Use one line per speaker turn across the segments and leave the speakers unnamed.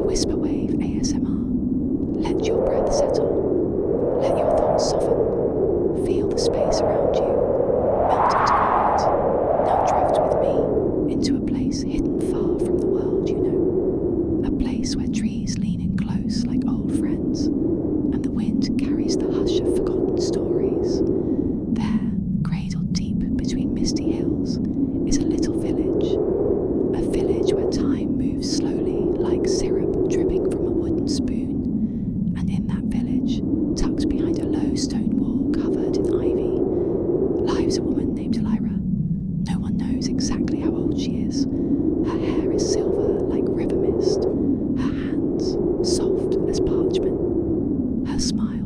Whisper Wave ASMR. Let your breath settle. Let your thoughts soften. Feel the space around you. Melt into quiet. Now drift with me into a place hidden far from the world you know. A place where trees lean in close like old friends, and the wind carries the hush of forgotten stories. There, cradled deep between misty hills, is a little village. A village where time moves slowly like syrup dripping from a wooden spoon. And in that village, tucked behind a low stone wall covered in ivy, lives a woman named Elira. No one knows exactly how old she is. Her hair is silver like river mist. Her hands soft as parchment. Her smile,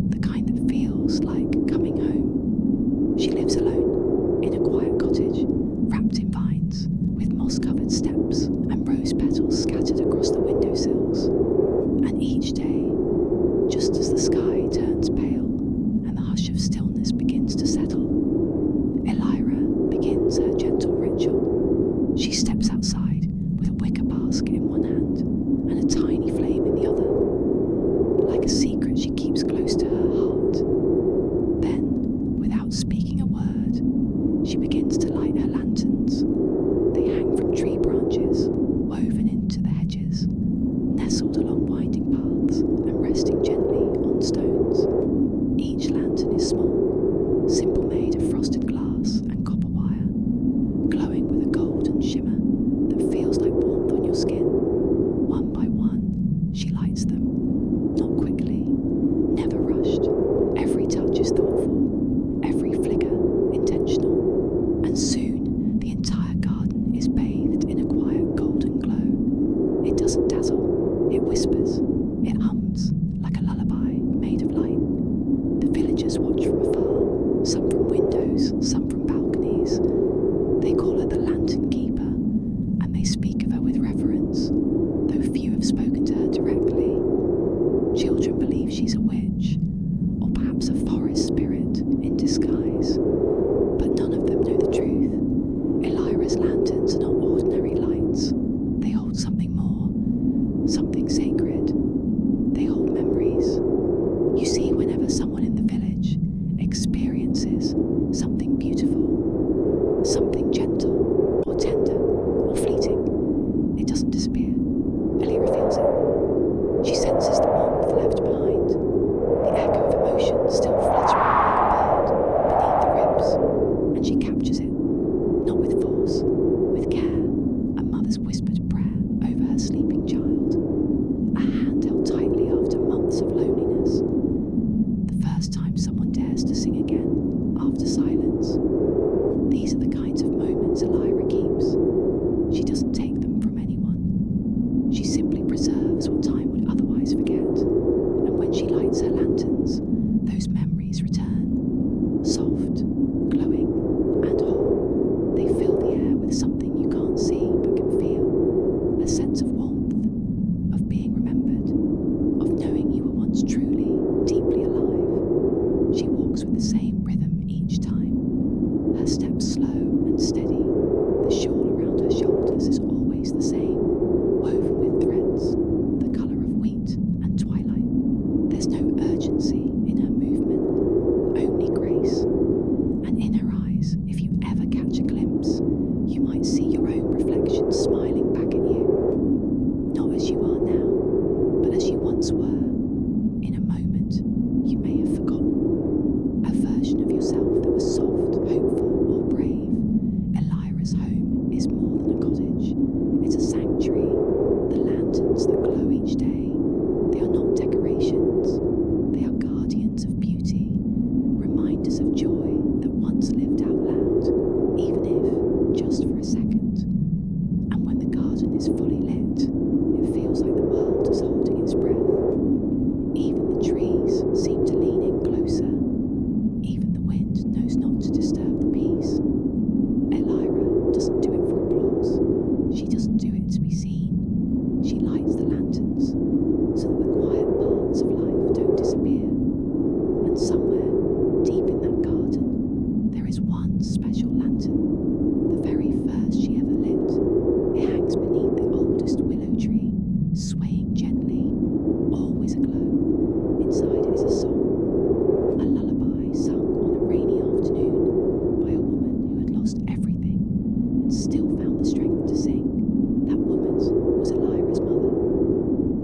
the kind that feels like coming home. She lives alone in a quiet cottage, wrapped in vines, with moss-covered steps and rose petals scattered across the windowsills. And each day, just as the sky turns pale and the hush of stillness begins to settle, Elira begins her gentle ritual. She steps outside with a wicker basket in one hand and a tiny flame in the other, like a secret she keeps close to her heart. Then, without speaking a word, she begins to light her lanterns. They hang from tree branches, woven into the hedges, nestled along winding paths and resting gently on stones. Each lantern is small, simple, made of frosted glass and copper wire, glowing with a golden shimmer that feels like warmth on your skin. One by one, she lights them, not quickly, never rushed. Every touch is thoughtful, every flicker intentional, and soon the entire garden is bathed in a quiet golden glow. It doesn't dazzle, it whispers, it hums like a lullaby made of light. The villagers watch from afar, some from windows, some from balconies. They call her the Lantern Keeper, and they speak of her with reverence, though few have spoken to her directly. Children believe she's a witch, or perhaps a forest spirit in disguise, but none of them know the truth. Elira's lanterns are not ordinary lights. They hold something more, something sacred. They hold memories. You see, whenever someone in the village experiences something beautiful, something gentle or tender or fleeting, it doesn't disappear. Elira feels it. She senses the warmth left behind, the echo of emotion still fluttering like a bird beneath the ribs, and she captures it, not with force, with care, a mother's whispered prayer over her sleeping child, a hand held tightly after months of loneliness, the first time someone dares to sing again after silence. These are the kinds of moments Elira keeps. She doesn't take them from anyone. She simply preserves what time would otherwise forget, and when she lights her lanterns, those memories return, soft, glowing, and whole. They fill the air with something you can't see but can feel, a sense of warmth, of being remembered, of knowing you were once truly, deeply alive. She walks with the same rhythm each time, her steps slow and steady. The shawl around her shoulders is always the same, woven with threads, the colour of wheat and twilight. There's no urgency in her movement, only grace. And in her eyes, if you ever catch a glimpse, you might see your own reflection smiling back at you. Not as you are now, but as you once were, in a moment you may have forgotten. A version of yourself that was soft, hopeful, or brave. Elira's home is more than a cottage. It's a sanctuary. The lanterns that glow each day, they are not decorations. They are guardians of beauty, reminders of joy that once lived out loud, even if just for a second. And when the garden is fully lit, it feels like the world is holding its breath. Even the trees seem to lean in closer. Even the wind knows not to disturb the peace. Elira doesn't do it for applause. She doesn't do it to be seen. She lights the lanterns so that the quiet parts of life don't disappear. And somewhere, deep in that garden, there is one special lantern, the very first she ever lit. It hangs beneath the oldest willow tree, swaying was Elira's mother,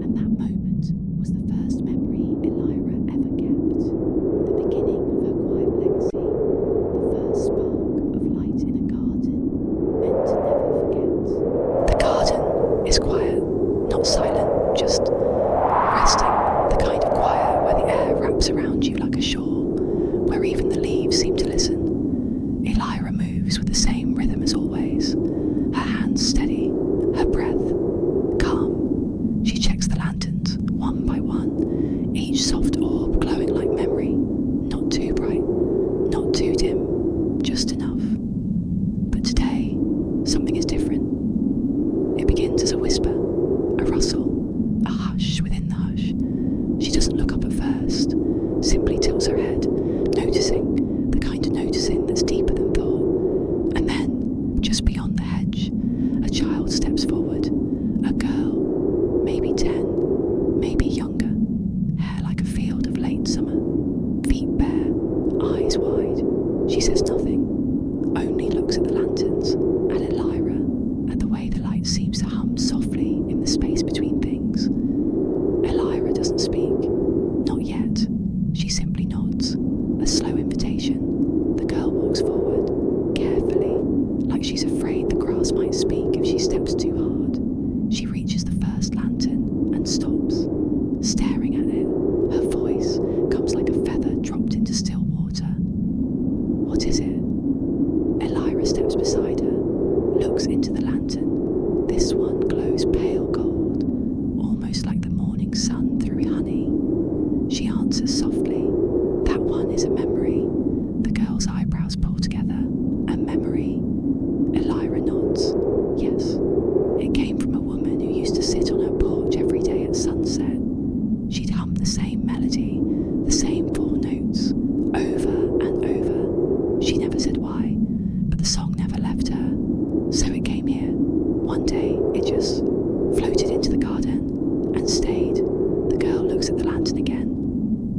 and that moment was the first memory Elira ever kept, the beginning of her quiet legacy, the first spark of light in a garden meant to never forget. The garden is quiet, not silent, just resting, the kind of quiet where the air wraps around you like a shawl, where even the leaves seem to listen. Elira moves with the same rhythm as always, her hands steady, her breath calm. She checks the lanterns, one by one, each soft orb glowing like memory, not too bright, not too dim, just enough. But today, something is different. It begins as a whisper, a rustle, a hush within the hush. She doesn't look up at first, simply tilts her head, noticing, the kind of noticing that's deeper than thought. And then, just beyond the hedge, a child steps forward, a girl, maybe 10, maybe younger, hair like a field of late summer, feet bare, eyes wide. She says nothing, only looks at the lanterns, at Elira, at the way the light seems to hum softly in the space between things. Elira doesn't speak, not yet. She simply nods, a slow invitation. The girl walks forward, carefully, like she's afraid the grass might speak if she steps too hard. She reaches the first lantern and stops, staring at it. Her voice comes like a feather dropped into still water. What is it? Elira steps beside her, looks into the lantern. This one glows pale gold, almost like the morning sun through honey. She answers softly, "That one is a memory." The girl's eyebrows pull together. A memory. Elira nods. Yes, it came from a woman who used to sit on her porch every day at sunset. She'd hum the same melody, the same 4 notes, over and over. She never said why, but the song never left her. So it came here. One day, it just floated into the garden and stayed. The girl looks at the lantern again.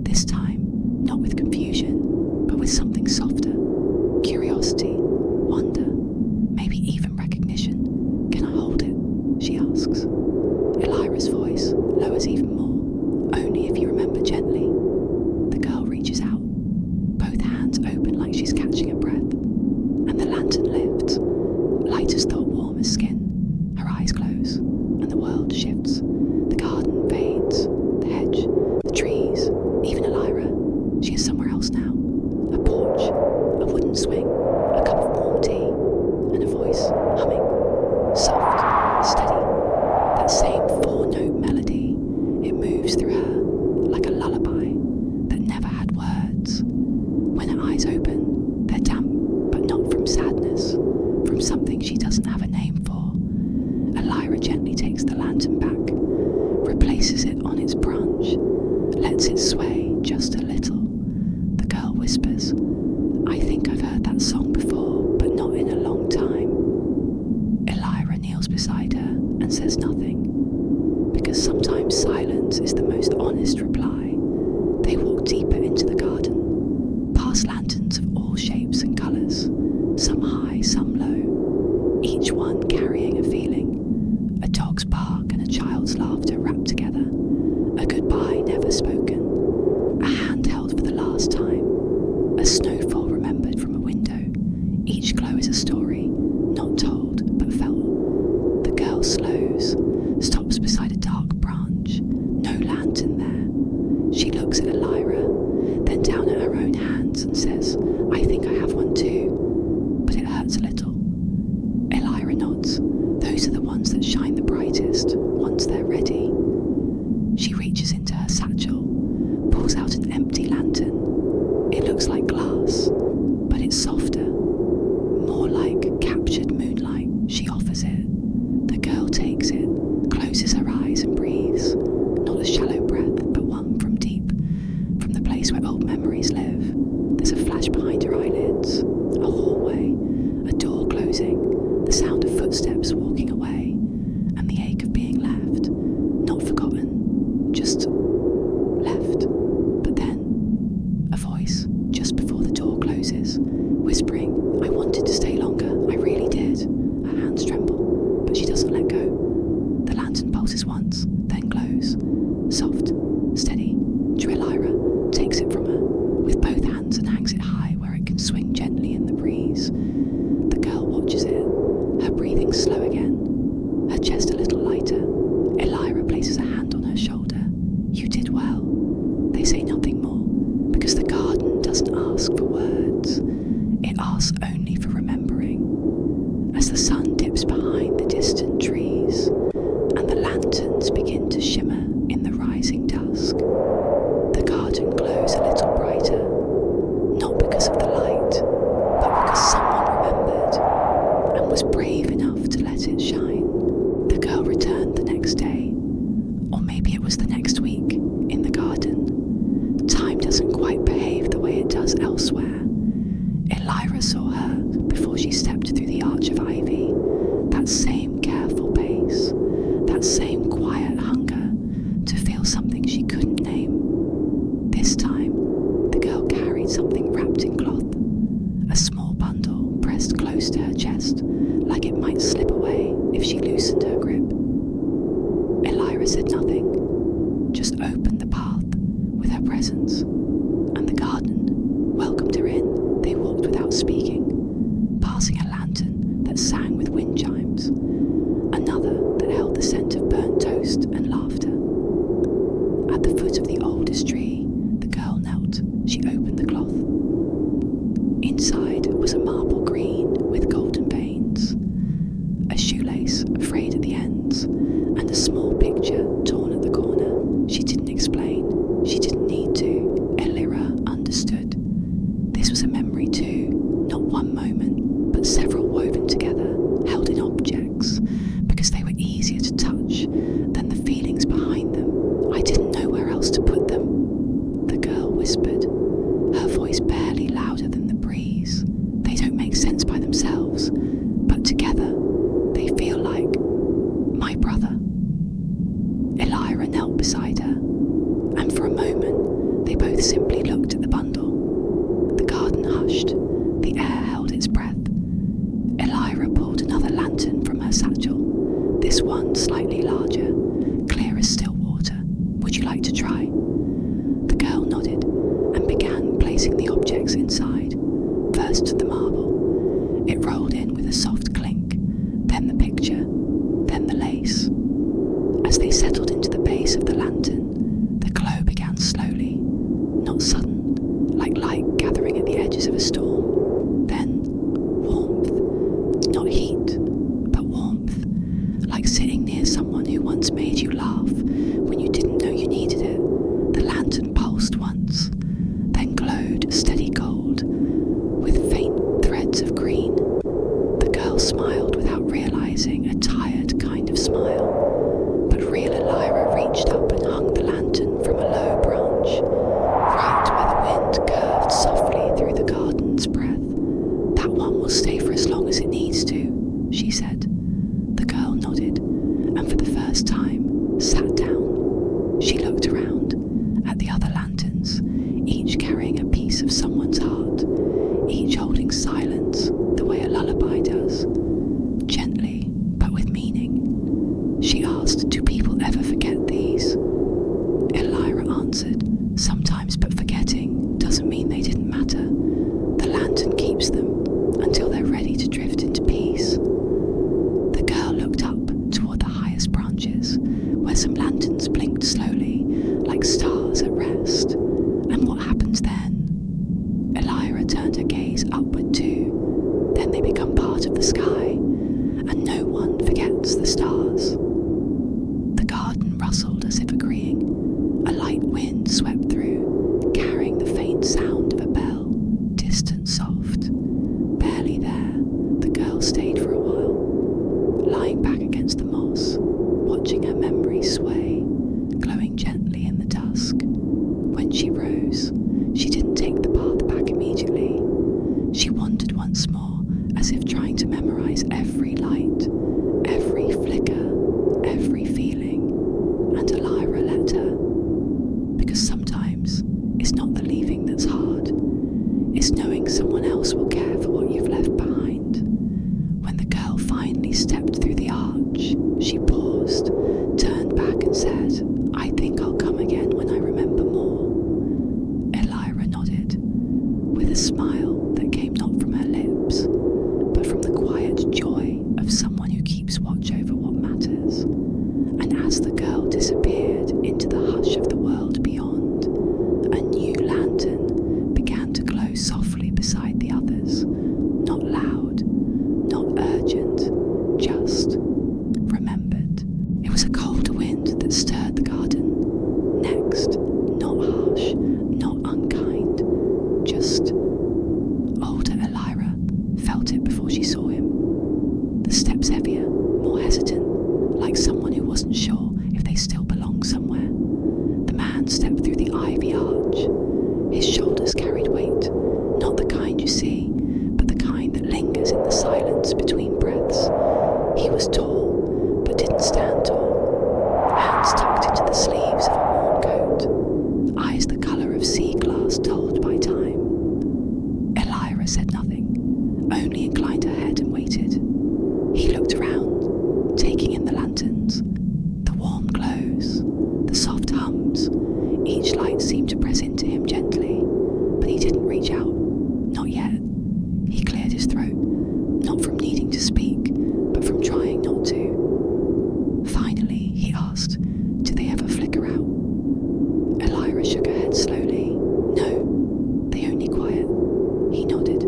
This time, not with confusion, but with something softer. Curiosity, wonder, maybe even recognition. "Can I hold it?" she asks. Elira's voice lowers even more. "Only if you remember gently." The girl reaches out, both hands open like she's catching a breath, and the lantern lifts, light as thought, warm as skin. Her eyes close, and the world shifts. The garden fades, the hedge, the trees, even Elira. She is somewhere else now. A porch, a wooden swing, a cup of warm tea, and a voice humming. Soft, steady, that same 4-note melody. It moves through her like a lullaby that never had words. When her eyes open, they're damp, but not from sadness, from something she doesn't have a name for. Elira gently takes the lantern back, replaces it on its branch, lets it sway just a little. The girl whispers, "I think I've heard that song before, but not in a long time." Elira kneels beside her and says nothing, because sometimes silence is the most honest reply. They walk deeper into the garden, past lanterns of all shapes and colours, some high, some low, each one carrying a feeling. A dog's bark and a child's laughter wrapped together, a goodbye never spoken, a hand held for the last time, a snowfall remembered from a window. Each glow is a story, not told but felt. The girl slows, stops beside a dark branch, no lantern there. She looks at Elira, then down at her own hands and says, "I think I have one too, but it hurts a little." Elira nods. Those are the ones that shine the brightest, once they're ready. She reaches into her satchel, pulls out an empty lantern. It looks like glass, but it's softer, more like captured moonlight. She offers it. The girl takes it, closes her eyes and breathes, not a shallow breath, but one from deep, from the place where old memories live. There's a flash behind her eyelids, a hallway, a door closing, the sound of footsteps walking away, and the ache of being left, not forgotten, just left. But then, a voice, just before the door closes, whispering, "I wanted to stay longer, I really did." Her hands tremble, but she doesn't let go. Lanterns begin to shimmer in the rising dusk. The garden glows a little brighter, not because of the light, but because someone remembered and was brave enough to let it shine. The girl returned the next day, or maybe it was the next week, in the garden. Time doesn't quite behave the way it does elsewhere. Elira saw her before she stepped through the arch of ivy, that same careful pace, that same quiet hunger to feel something she couldn't name. This time, the girl carried something wrapped in cloth, a small bundle pressed close to her chest, like it might slip away if she loosened her grip. Elira said nothing, just opened the path with her presence, and the garden welcomed her in. They walked without speaking, passing a lantern that sang with wind chimes, another that held the scent of burnt toast and laughter. At the foot of the oldest tree, the girl knelt. She opened the cloth. Inside was a marble green with golden veins, a shoelace frayed at the ends, and a small picture torn at the corner. She didn't explain. She didn't need to. Elira understood. This was a memory too, not one moment, but several woven together, held in objects, because they were easier to touch than the feelings behind them. I didn't know where else to put them, the girl whispered, her voice barely louder than the breeze. They don't make sense by themselves, but together they feel like my brother. Elira knelt beside her, and for a moment they both simply looked at the bundle. The garden hushed, the air held its breath. Elira pulled another lantern from her satchel, this one slightly larger, clear as still water. Would you like to try? The girl nodded and began placing the objects inside. First the marble. It rolled in with a soft clink, then the picture, then the lace. As they settled into the base of the lantern, the glow began slowly, not sudden, like light gathering at the edges of a storm. Then warmth, not heat, but warmth, like sitting near someone who once made you laugh when you didn't know you needed it. The lantern pulsed once, then glowed steady gold, with faint threads of green. The girl smiled without realizing, a tired kind of smile. But real Elira reached up and hung the lantern from a low branch, right where the wind curved softly through the garden's breath. That one will stay for as long as it needs to, she said. The girl nodded, and for the first time, sat down. She looked around at the other lanterns, each carrying a piece of someone's heart, each holding silence the way a lullaby does, gently but with meaning. She asked, do people ever forget these? Elira answered, sometimes, but forgetting doesn't mean they didn't matter. The lantern keeps them until they're ready to drift into peace. The girl looked up toward the highest branches, where some lanterns blinked slowly, like stars at rest. And what happens then? Elira turned her gaze upward too. Then they become part of the sky, and no one forgets the stars. The garden rustled as if agreeing. A light wind swept through, carrying the faint sound of a bell, distant, soft. Barely there, the girl stayed for a while, lying back against the moss, watching her memory sway, glowing gently in the dusk. When she rose, she didn't take the path back immediately. She wandered once more, as if trying to memorize every light, every flicker, every feeling, and Elira let her. Because sometimes it's not the leaving that's hard, it's knowing someone else will care for what you've left behind. When the girl finally stepped through the arch, she paused, turned back and said, I think I'll come again when I remember more. Elira nodded, with a smile that came not from her lips, but from the quiet joy of someone who keeps watch over what matters. And as the girl disappeared into the hush of the world beyond, a new lantern began to glow softly beside the others, not loud, not urgent, just remembered. It was a cold sound that stirred the garden. Next, not harsh, not unkind, just older Elira felt it before she saw him. The steps heavier, more hesitant, like someone who wasn't sure if they still belonged somewhere. The man stepped through the ivy arch. His shoulders carried weight, not the kind you see, but the kind that lingers in the silence between breaths. He was tall, but didn't stand tall. Hands tucked into the sleeves of a worn coat. Eyes the colour of sea glass dulled by time. Elira said nothing, only inclined her head and waited. He looked around, taking in the lanterns, the warm glows, the soft hums. Each light seemed to press into him gently, but he didn't reach out. Not yet. He cleared his throat, not from needing to speak, but from trying not to. Finally, he asked, "Do they ever flicker out?" Elira shook her head slowly. "No, they only quiet." He nodded,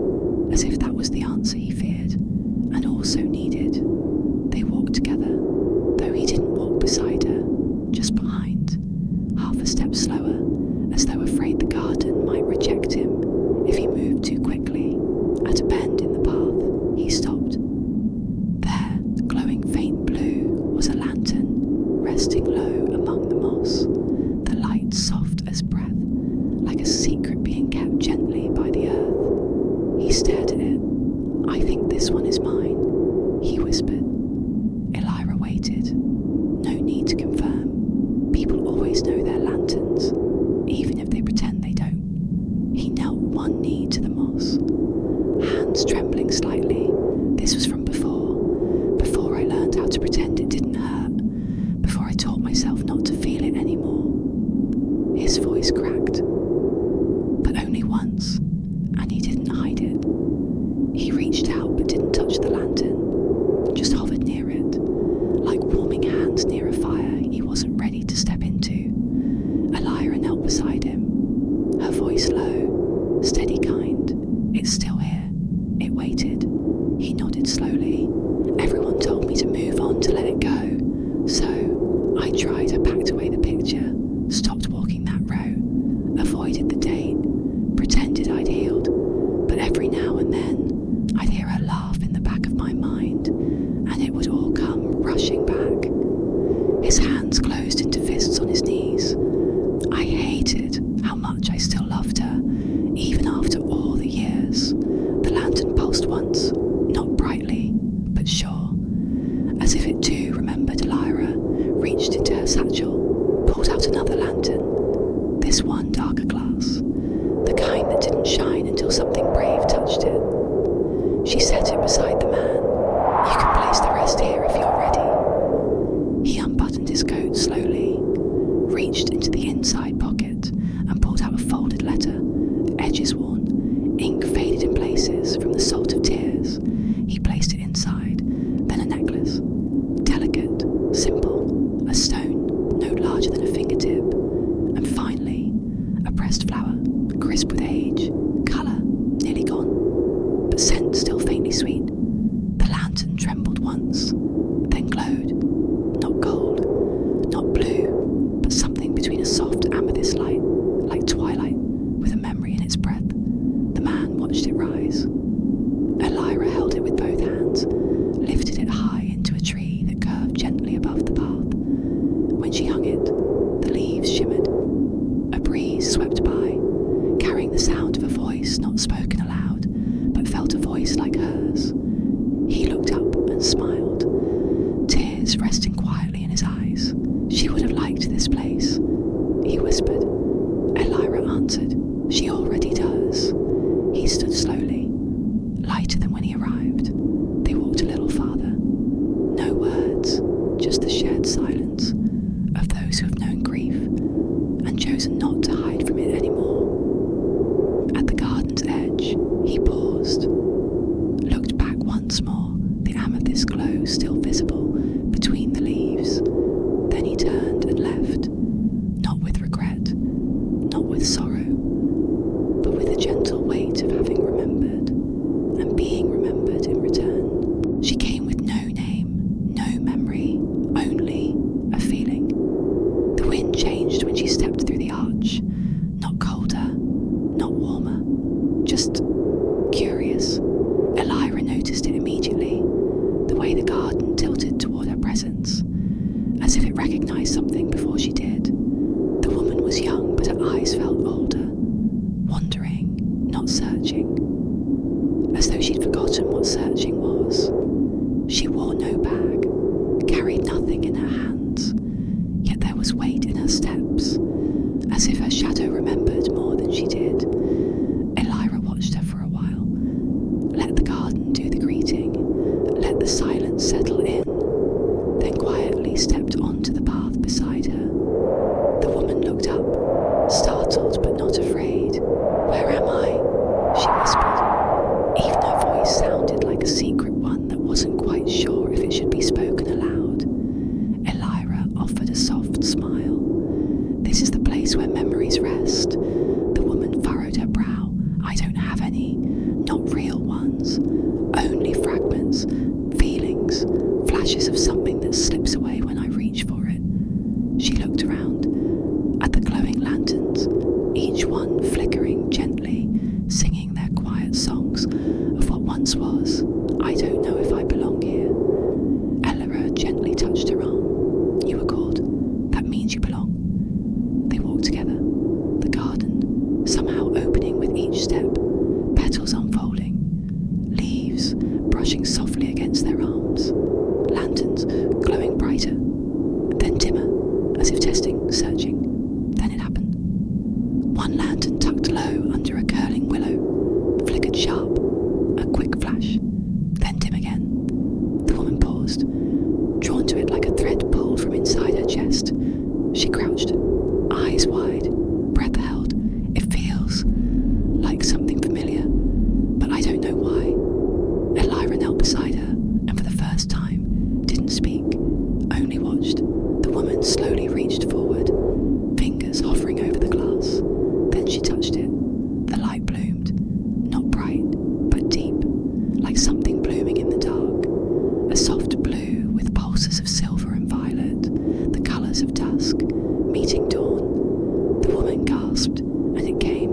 as if that was the answer he feared, and also needed. They walked together, though he didn't walk beside her, just behind, half a step slower, as though afraid the garden might reject him if he moved too quickly. At a bend in the path, he stopped. There, glowing faint blue, was a lantern, resting low among the moss, the light soft as breath, like a secret being kept gently by the earth. He stared at it. "I think this one is mine," he whispered. Elira waited. No need to confirm. People always know their lanterns, even if they pretend they don't. He knelt one knee to the moss, hands trembling slightly. This was from before I learned how to pretend it didn't hurt, before I taught myself not to feel it anymore. His voice cracked, but only once, and he didn't hide it. He reached out but didn't touch the lantern, just hovered near it, like warming hands near a fire he wasn't ready to step into. Elira knelt beside him, her voice low, steady kind. "It's still here." It waited. He nodded slowly. "Everyone told me to move on, to let it go. So I tried. I packed away the picture, stopped walking that row, avoided the date, pretended I'd healed. But every now and then, I'd hear her laugh in the back of my mind, and it would all come rushing back." His hands closed into fists on his knees. "I hated how much I still loved her, even after all the years." The lantern pulsed once, not brightly, but sure, as if it too remembered Elira, reached into her satchel, pulled out another lantern, this one darker glass, the kind that didn't shine until something brave touched it. She set it beside the man. "You can place the rest here if you're ready." He unbuttoned his coat slowly, reached into the inside pocket, and pulled out a folded letter, edges worn, ink faded in places from the salt of tears. He placed it inside, then a necklace, delicate, simple, a stone no larger than a fingertip, and finally, a pressed flower, crisp with age, colour nearly gone, but scent still faintly sweet. The lantern trembled once, then glowed, not gold, not blue, but something between a soft amethyst light, like twilight, with a memory in its breath. The man watched it rise. Elira held it with both hands, lifted it high into a tree that curved gently above the path. When she hung it, the leaves shimmered. A breeze swept by, carrying the sound of a voice not spoken aloud, but felt a voice like hers. He looked up and smiled, tears resting quietly in his eyes. "She would have liked this place," he whispered. Elira answered, "She already does." He stood slowly, lighter than when he arrived. They walked a little farther. No words, just the shared silence of those who have known grief and chosen not to hide from it anymore. At the garden's edge, he paused, looked back once more, the amethyst glow still visible between the leaves. Then he turned and left, not with regret, not with sorrow, but with the gentle weight of having remembered. something before she did. The woman was young, but her eyes felt older, wandering, not searching, as though she'd forgotten what searching was. She wore no bag, carried nothing in her hands, yet there was weight in her steps, as if her shadow remembered more than she did. Elira watched her for a while, let the garden do the greeting, let the silence settle in, then quietly stepped onto the path beside her. The woman looked up, startled but not afraid. "Where am I?" she whispered. Even her voice sounded like a secret one that wasn't quite sure if it should be spoken aloud. Elira offered a soft smile. "This is the place where memories rest." The woman furrowed her brow. "I don't have any, not real ones, only fragments, feelings, flashes of something that slips away when I reach for it." She looked around at the glowing lanterns, each one flickering gently, singing their quiet songs of what once was. "I don't know if I belong here." Elira gently touched her arm. "You were called. That means you belong." They walked together, the garden somehow opening with each step, petals unfolding, leaves brushing softly against their arms, lanterns glowing brighter, then dimmer, as if testing, searching. Then it happened. One lantern tucked low under a curling willow flickered sharp, a quick flash, then dim again. The woman paused, drawn to it like a thread pulled from inside her chest. She crouched, eyes wide, breath held. "It feels like something familiar, but I don't know why." Elira knelt beside her, and for the first time, didn't speak, only watched. The woman slowly reached forward, fingers hovering over the glass. Then she touched it. The light bloomed, not bright, but deep, like something blooming in the dark. A soft blue with pulses of silver and violet, the colours of dusk, meeting dawn. The woman gasped, and it came,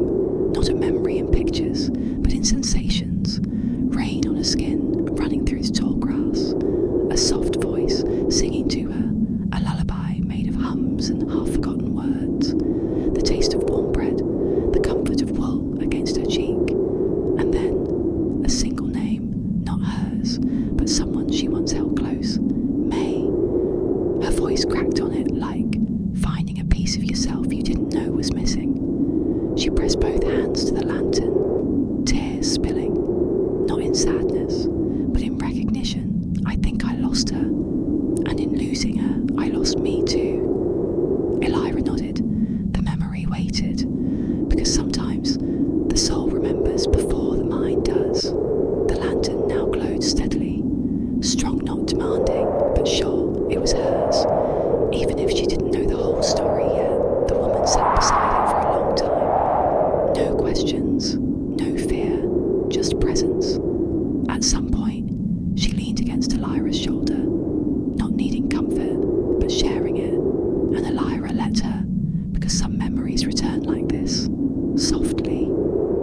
not a memory in pictures, but in sensations. Rain on her skin, running through the tall grass. A soft voice singing to her, a lullaby made of hums and half-forgotten words. The taste of warm bread, the comfort of wool against her cheek. And then, a single name, not hers, but someone she once held close. May. Her voice cracked on it like finding a piece of yourself you didn't know was missing. She pressed both hands to the lantern, tears spilling, not in sadness, but in recognition. "I think I lost her, and in losing her, I lost me too." Elira nodded. The memory waited, because sometimes the soul remembers before the mind does. The lantern now glowed steadily, strong, not demanding, but sure it was hers. Even if she didn't know the whole story yet, the woman sat beside it for a long time. No questions, no fear, just presence. At some point, she leaned against Elira's shoulder, not needing comfort, but sharing it, and Elira let her, because some memories return like this, softly,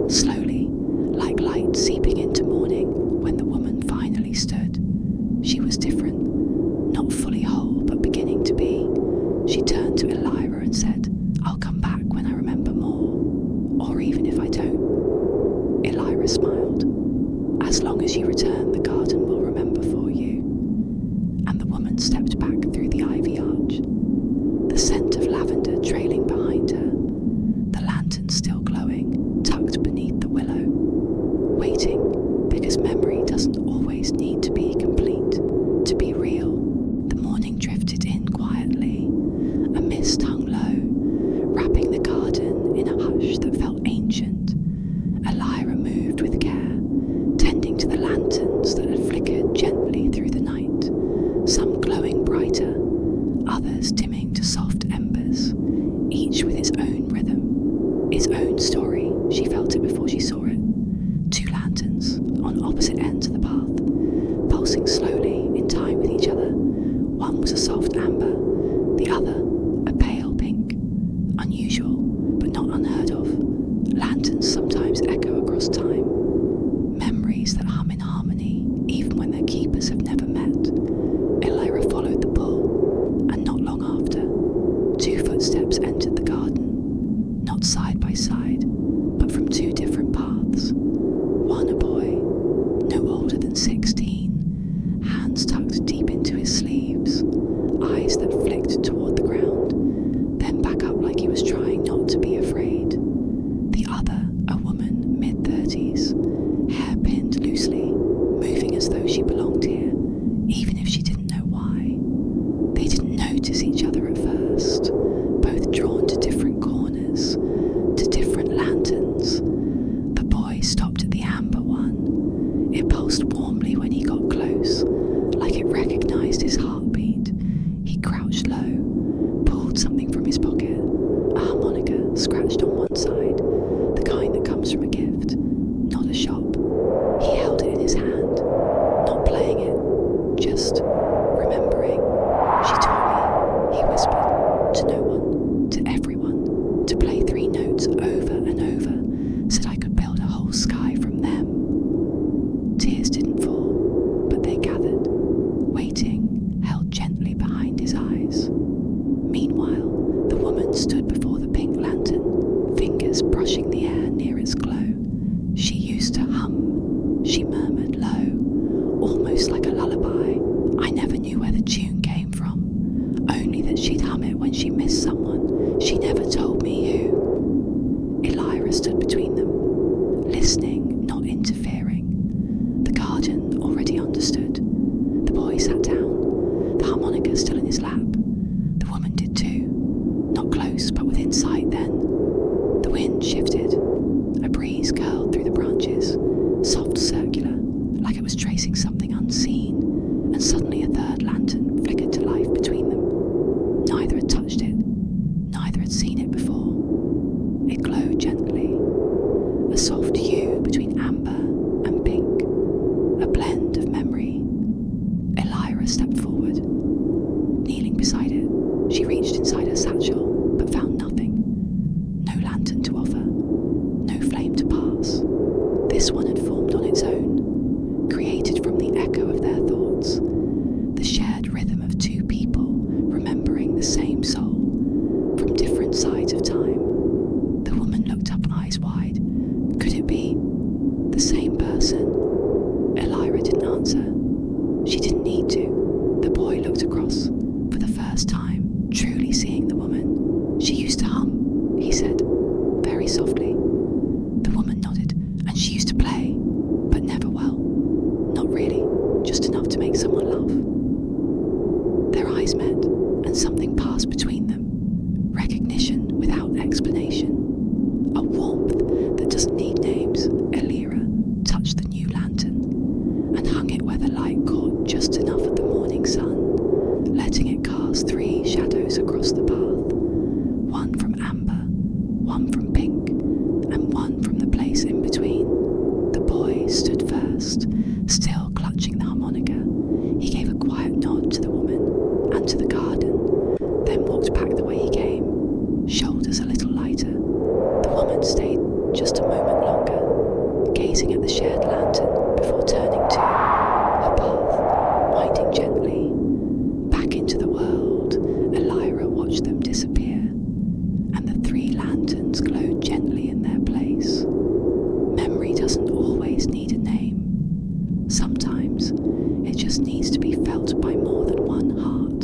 slowly, like light seeping into morning. When the woman finally stood, she was different, not fully whole, but beginning to be. She turned to Elira and said, "I'll come back when I remember more, or even if I don't." Elira smiled. "As long as you return, the garden will remember for you." And the woman stepped back through the ivy arch, the scent of lavender trailing behind her, the lantern still glowing, tucked beneath the willow, waiting, because memory doesn't always need to be complete to be real. The morning drifted in quietly, a mist hung low, wrapping the garden in a hush that felt ancient. Elira moved with care, tending to the lanterns that had flickered gently through the night, some glowing brighter, others dimming to soft embers, each with its own rhythm, its own story. She felt it before she saw it. 2 lanterns on opposite ends of the path, pulsing slowly in time with each other. One was a soft amber, the other a pale pink. Unusual, but not unheard of. Lanterns sometimes echo across time, memories that hum in harmony, even when their keepers have never met. Elira followed the pull, and not long after, footsteps entered the garden, not side by side, but from two different paths. One a boy, no older than 16, hands tucked deep into his sleeves, eyes that flicked toward the ground, then back up like he was trying not to be afraid. The other, a woman, mid-30s, hair pinned loosely, moving as though she belonged here, even if she didn't know why. They didn't notice each other at first, both drawn to different corners, to different lanterns. The boy stopped at the amber one. It pulsed warmly when he got close, like it recognized his heartbeat. He crouched low, pulled something from his pocket, a harmonica scratched on one side, the kind that comes from a gift, not a shop. He held it in his hand, not playing it, just remembering. She taught me, he whispered, to no one, to everyone, to play 3 notes over and over, said I could build a whole sky from them. Tears didn't fall, but they gathered, waiting, held gently behind his eyes. Meanwhile, the woman stood before the pink lantern, fingers brushing the air near its glow. She used to hum, she murmured low, almost like a lullaby. I never knew where the tune came from, only that she'd hum it when she missed someone. She never told me who. Elira stood between them, listening, not interfering. The garden already understood. The boy sat down, the harmonica still in his lap. The woman did too, not close but within sight then. The wind shifted, a breeze curled through the branches, soft circular, like it was tracing something unseen, and suddenly a third lantern flickered to life between them. Neither had touched it, neither had seen it before. It glowed gently, a soft hue between amber and pink, a blend of memory. Elira stepped forward. Kneeling beside it, she reached inside her satchel, but found nothing. No lantern to offer, no flame to pass. This one had formed on its own, created from the echo of their thoughts, the shared rhythm of 2 people remembering the same soul from different sides of time. The woman looked up, eyes wide. Could it be the same person? Elira didn't answer. She didn't need to. The boy looked across, for the first time, truly seeing the woman. She used to hum, he said, very softly. The woman nodded, and she used to play, but never well. Not really, just enough to make someone laugh. Their eyes met, and something passed between them. Recognition without explanation. A warmth that doesn't need names. Elira touched the new lantern and hung it where the light caught just enough of the morning sun, letting it cast 3 shadows across the path. One from amber, one from pink, and one from the place in between. The boy stood first, still clutching the harmonica. He gave a quiet nod to the woman and to the garden, then walked back the way he came, shoulders a little lighter. The woman stayed just a moment longer, gazing at the shared lantern before turning to her path, winding gently back into the world. Elira watched them disappear, and the 3 lanterns glowed gently in their place. Memory doesn't always need a name. Sometimes it just needs to be felt by more than one heart.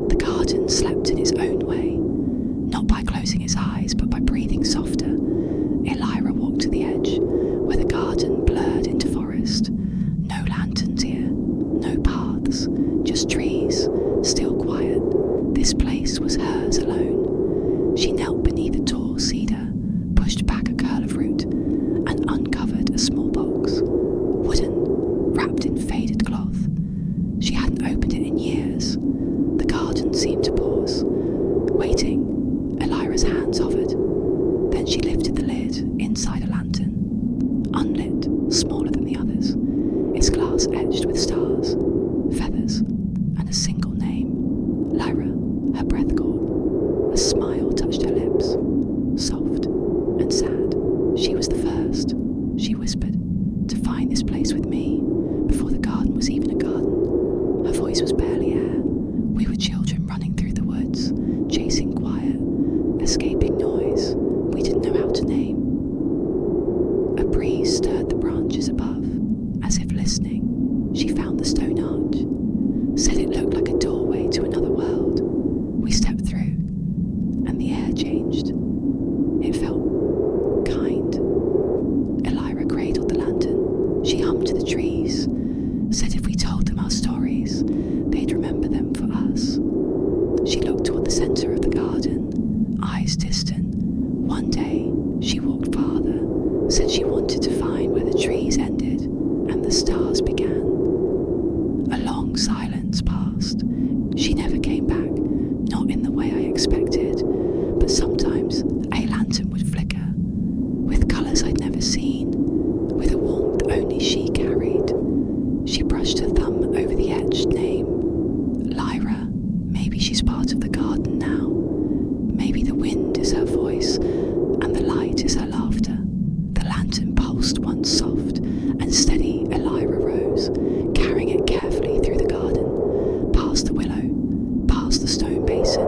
The garden slept in its own way, not by closing its eyes, but by breathing softer. Elira walked to the edge, where the garden blurred into forest. No lanterns here, no paths, just trees, still quiet. This place was hers alone. She knelt beneath a tall cedar, pushed back a curl of root, and uncovered a small box, wooden, wrapped in faded cloth. She hadn't opened it in years. The garden seemed to pause, waiting. Elira's hands hovered. Then she lifted the lid inside a lantern, unlit, smaller than the others, its glass edged with stars, feathers, and a single name. Lyra, her breath caught. A smile touched her lips. stepped through, and the air changed. It felt kind. Elira cradled the lantern. She hummed to the trees, said if we told them our stories, they'd remember them for us. She looked toward the centre of the garden, eyes distant. One day, she walked farther, said she wanted to find where the trees ended and the stars began. A long silence passed. She never came back, not in the way I expected, but sometimes a lantern would flicker, with colours I'd never seen, with a warmth only she carried. She brushed her thumb over the etched name. Lyra. Maybe she's part of the garden now. Maybe the wind is her voice, and the light is her laughter. The lantern pulsed once soft and steady. Elira rose, carrying it carefully through the garden, past the willow, past the stone basin,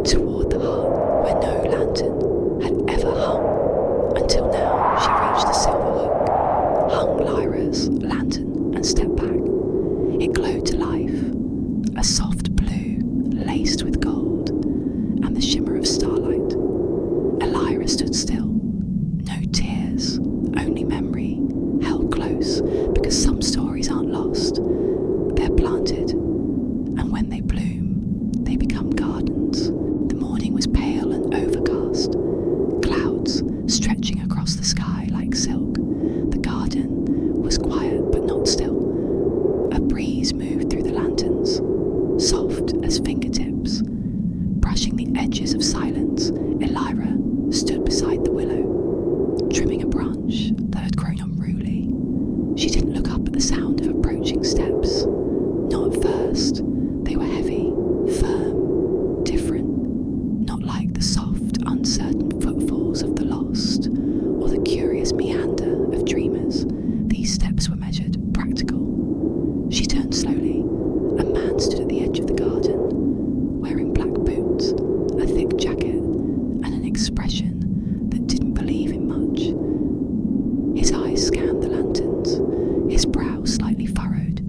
toward the heart where no lantern had ever hung. Until now, she reached the silver hook, hung Lyra's lantern, and stepped back. It glowed to life, a soft blue laced with gold, and the shimmer of starlight. Elira stood still. No tears, only memory, held close, because some stories aren't lost. They're planted, and when they bloom, they become gardens. The morning was pale and overcast, clouds stretching across the sky like silk. The garden was quiet but not still. A breeze moved through the lanterns, soft as fingertips, brushing the edges of silence. Elira stood beside the willow, trimming a branch that had grown unruly. She didn't look up at the sound of approaching steps. Not at first. They were heavy, firm, different. Not like the soft, uncertain footfalls of the lost, or the curious meander of dreamers. These steps were measured, practical. She turned slowly. A man stood at the edge of the garden, wearing black boots, a thick jacket, and an expression that didn't believe in much. His eyes scanned the lanterns, his brow slightly furrowed,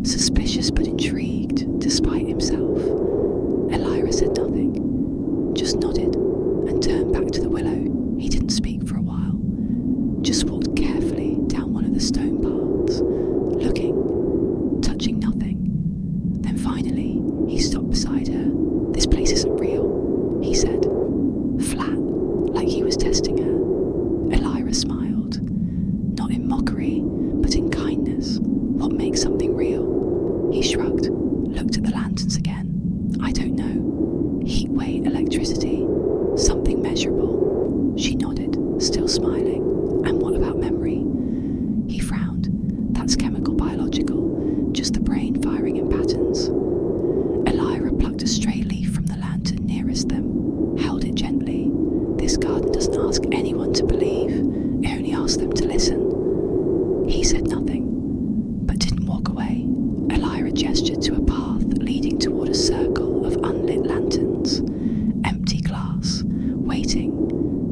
suspicious but intrigued despite himself. Elira said nothing, just nodded and turned back to the willow. He didn't speak for a while, just walked carefully down one of the stone paths, looking, touching nothing. Then finally, he stopped beside her. "This place isn't real," he said, flat, like he was testing her. Elira smiled, not in mockery, but in kindness. "What makes something real?" He shrugged, looked at the lanterns again. "I don't know. Heat, weight, electricity, something measurable." She nodded, still smiling. "And what about memory?" He frowned. "That's chemical, biological, just the brain firing in patterns." Elira plucked a stray leaf from the lantern nearest them, held it gently. This garden doesn't ask anyone to believe, it only asks them to listen. He said nothing, but didn't walk away. Elira gestured to a path leading toward a circle of unlit lanterns, empty glass, waiting.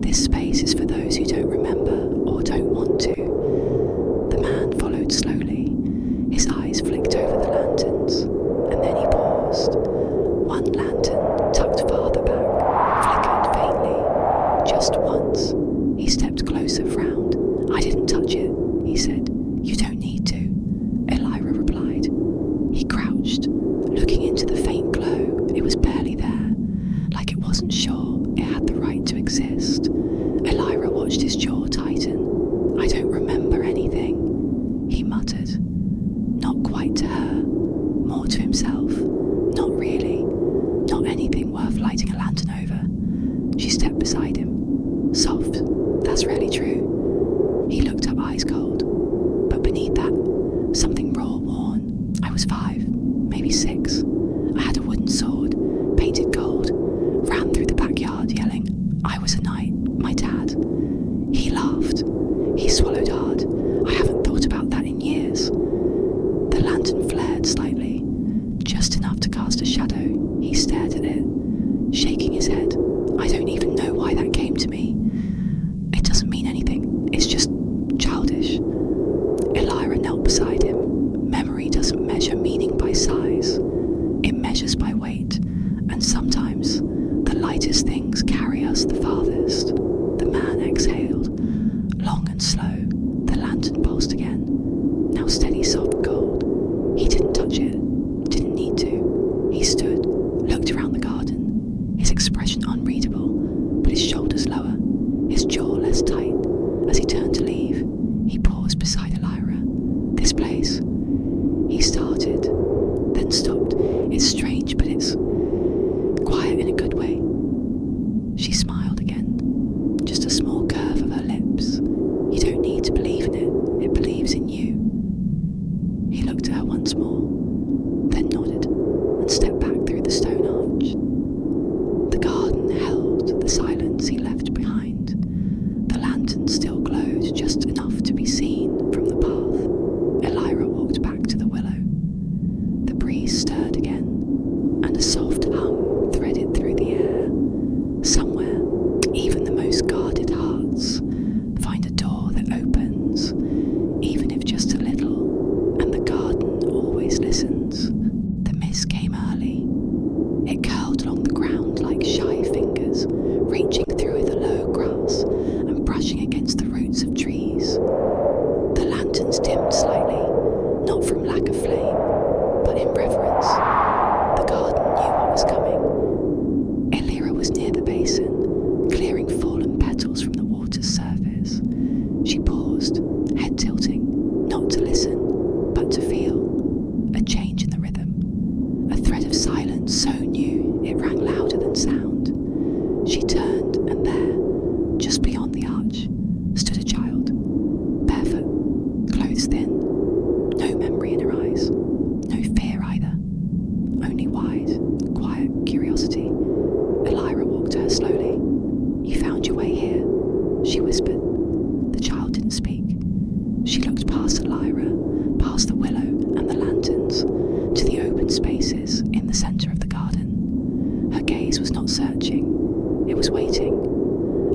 "This space is for those who don't remember or don't want to." The man followed slowly. His eyes flicked over the lanterns, and then he paused. One lantern, tucked farther back, flickered faintly. Just once. He stepped closer, frowned. "I didn't touch it," he said. "You don't need to," Elira replied. He crouched, looking into the faint glow. It was barely there, like it wasn't sure it had the right to exist. Elira watched his jaw tighten. "I don't remember anything," he muttered. Not quite to her, more to himself. Not really. Not anything worth lighting a lantern over. She stepped beside him. "Soft, that's really true." He looked up, eyes cold. But beneath that, something raw, worn. I was 5, maybe 6. I had a wooden sword, painted gold, ran through the backyard yelling, "I was a knight, my dad." He laughed. He swallowed hard. "I haven't thought about that in years." The lantern flared slightly, just enough to cast a shadow. He stared at it, shaking his head. "I don't even know why that came to me. It doesn't mean anything expression unreadable, but his shoulders lower, his jaw less tight. As he turned to leave, he paused beside Elira. "This place," he started, then stopped. "It's strange, but it's quiet in a good way." She smiled again, just a small curve of her lips. "You don't need to believe in it, it believes in you." He looked at her once more, then nodded and stepped back through the stone arch. The garden held the silence he left behind. The lantern still glowed just enough to be seen from the path. Elira walked back to the willow. The breeze stirred again, and a soft hum threaded through the air. Somewhere, even the most guarded hearts find a door that opens, even if just a little, and the garden always listens. The mist came early. It curled along the ground like shy fingers, reaching through the low grass and brushing against the roots of trees. The lanterns dimmed slightly, not from lack of flame, but in reverence. The garden knew what was coming. Elira was near the basin, clearing fallen petals from the water's surface. She paused, head tilting, not to listen, but to feel. A change in the rhythm. A thread of silence so new it rang louder than sound. She turned, and there, just beyond the arch, stood a child. Barefoot, clothes thin, no memory in her eyes, no fear either. Only wide, quiet curiosity. Elira walked to her slowly. "You found your way here," she whispered. The child didn't speak. She looked past Elira, past the willow and the lanterns, to the open spaces in the centre of the garden. Her gaze was not searching, it was waiting.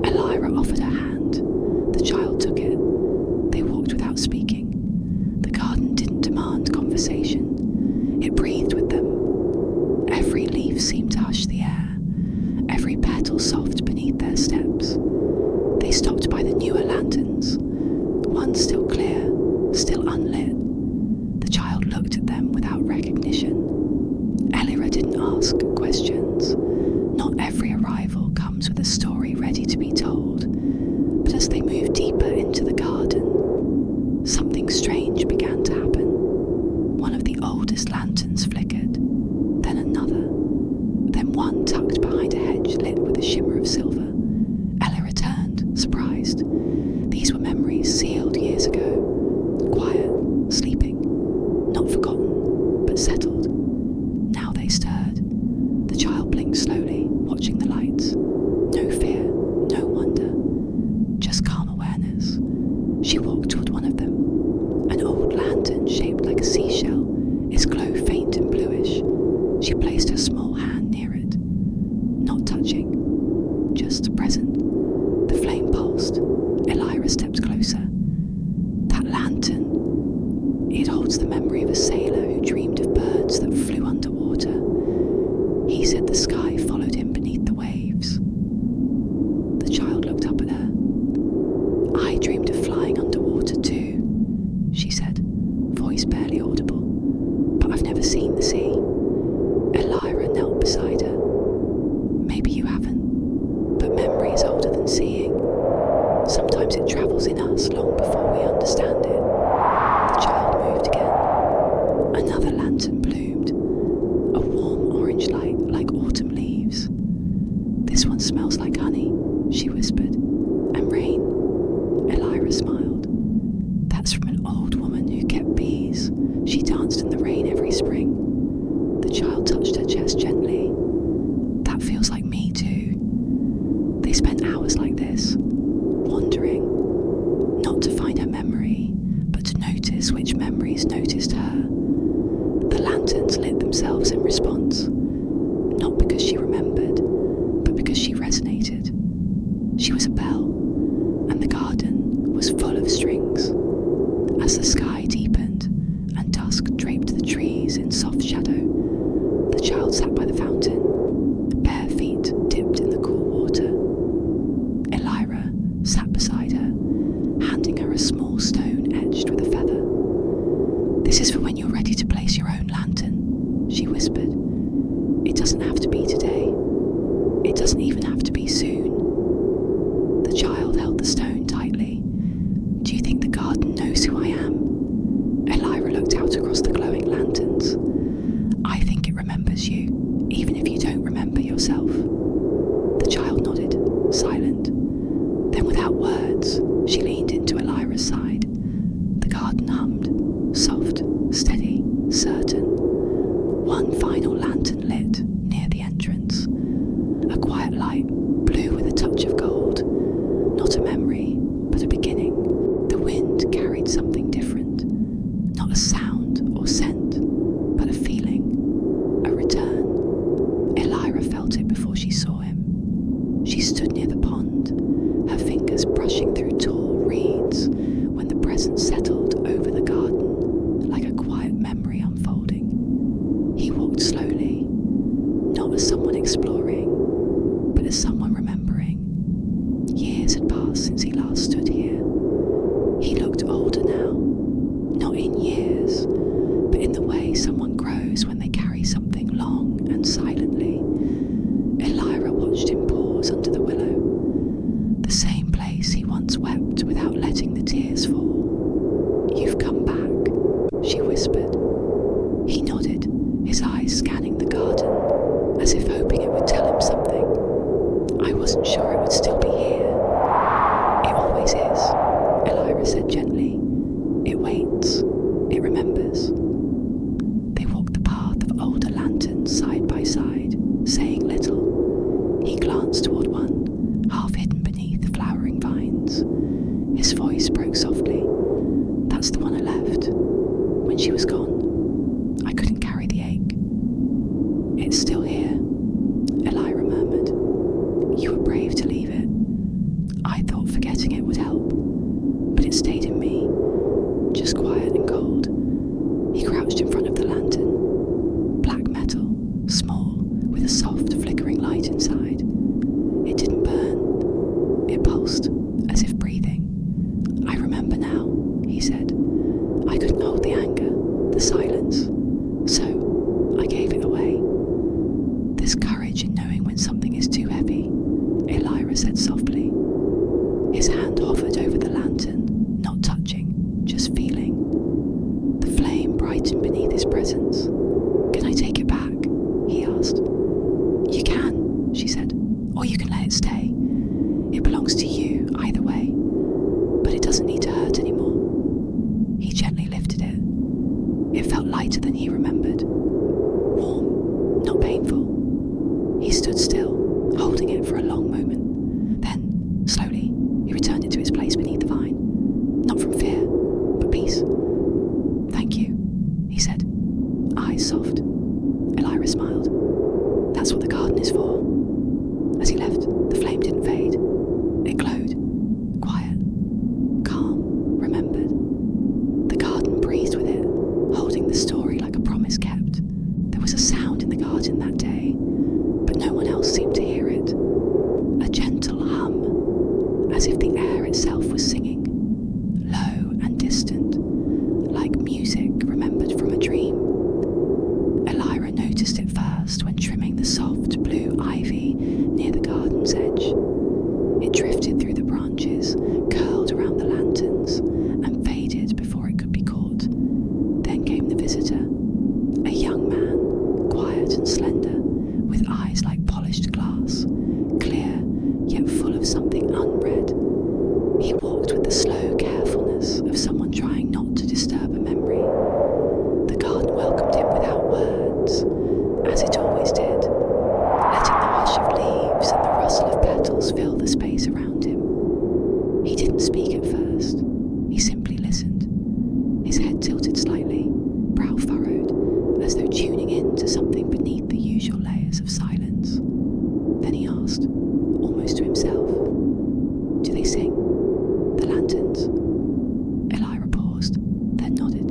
Elira offered her hand. The child took it. They walked without speaking. The garden didn't demand conversation. It breathed with them. Every leaf seemed to hush the air, every petal soft beneath their steps. They stopped by the newer lanterns, one still clear, still unlit. The child looked at them without recognition. Elira didn't ask questions. Not every arrival comes with a story ready to be told. But as they moved deeper into the garden, something strange began to happen. One of the oldest lanterns flickered, then another, then one tucked behind a hedge lit with a shimmer of silver. Elira turned, surprised. These were memories sealed years ago. Quiet, sleeping, not forgotten, but settled. Now they stirred. The child blinked slowly, watching the lights. No fear, no wonder, just calm awareness. She walked toward one of them. An old lantern shaped like a seashell, its glow faint and bluish. She placed her small hand near it, not touching, just present. The flame pulsed. Elira stepped closer. That lantern, it holds the memory of a sailor who dreamed of birds that flew underwater. He said the sky followed him beneath the waves. The child looked up at her. "I dreamed of flying underwater too," she said, voice barely audible. "But I've never seen the sea." Elira knelt beside her. "Maybe you haven't, but memory is older than seeing. Sometimes it travels in us long before we understand it." The child moved again. Another lantern bloomed, a warm orange light like autumn leaves. "This one smells like honey," she whispered, "and rain." Elira smiled. "That's from an old woman who kept bees. She danced in the rain every spring." The child touched her chest gently. "That feels like me too." They spent hours like this, wandering, not to find her memory, but to notice which memories noticed her. The lanterns lit themselves in response, not because she remembered, but because she resonated. She was a bell, and the garden was full of strings. As the sky deepened and dusk draped the trees in soft shadow, the child sat by the fountain, bare feet dipped in the cool water. Elira sat beside her, handing her a small stone edged with a feather. "This is for when you're ready to place your own lantern," she whispered. "It doesn't have to be today. It doesn't doesn't even have to be soon. The child held the stone tightly. Do you think the garden knows who I am? Elira looked out across the glowing lanterns. I think it remembers you, even if you don't remember yourself. The child nodded, silent. Then without words, she leaned into Elira's side. The garden hummed, soft, steady, certain. One final lantern lit near the entrance. A quiet light, blue with a touch of gold. Not a memory, but a beginning. The wind carried something different. Not a sound or scent, but a feeling. A return. Elira felt it before she saw him. She stood near the pond, her fingers brushing through tall reeds when the presence settled over the garden like a quiet memory unfolding. He walked slowly, not as someone exploring, but as someone remembering. Years had passed since he last stood here. He looked older now, not in years, but in the way someone grows when they carry something long and silently. Elira watched him pause under the willow, the same place he once wept without letting the tears fall. You've come back, she whispered. He nodded, his eyes scanning the garden, as if hoping it would tell him something. I wasn't sure it would still be here. It always is, Elira said gently. It waits, it remembers. They walked the path of older lanterns side by side, saying little. He glanced toward one, half hidden beneath flowering vines. His voice broke softly. That's the one I left. When she was gone, I couldn't carry the ache. It's still here, Elira murmured. You were brave to leave it. I thought forgetting it would help, but it stayed in me, just quiet and cold. He crouched in front of the lantern. Black metal, small, with a soft, flickering light inside. It didn't burn. It pulsed, as if breathing. I remember now, he said. I couldn't hold the anger, the silence. So, I gave it away. There's courage in knowing when something is too heavy, Elira said softly. His hand hovered over the lantern, not touching, just feeling. The flame brightened beneath his presence. Can I take it back? He asked. You can, she said, or you can let it stay. It belongs to you, either way. But it doesn't need to hurt anymore. He gently lifted it. It felt lighter than he remembered. Warm, not painful. He stood still, holding it for a long moment. Then, slowly, he returned it to its place beneath the vine. Not from fear, but peace. Thank you, he said, eyes soft. Elira smiled. That's what the garden is for. As he left, the flame didn't fade. It glowed, quiet, calm, remembered. The garden breathed with it, holding the story like a promise kept. There was a sound in the garden that day, but no one else seemed to hear it. A gentle hum, as if the air itself was singing, low and distant, like music remembered from a dream. Elira noticed it first when trimming the soft blue ivy near the garden's edge. It drifted through the branches, curled around the lanterns, and faded before it could be caught. Then came the visitor, a young man, quiet and slender, with eyes like polished glass, clear yet full of something unread. He walked with the slow carefulness of someone trying not to disturb a memory. The garden welcomed him without words, as it always did, letting the hush of leaves and the rustle of petals fill the space around him. He didn't speak at first. He simply listened, his head tilted slightly, brow furrowed, as though tuning in to something beneath the usual layers of silence. Then he asked, almost to himself, do they sing? The lanterns? Elira paused, then nodded.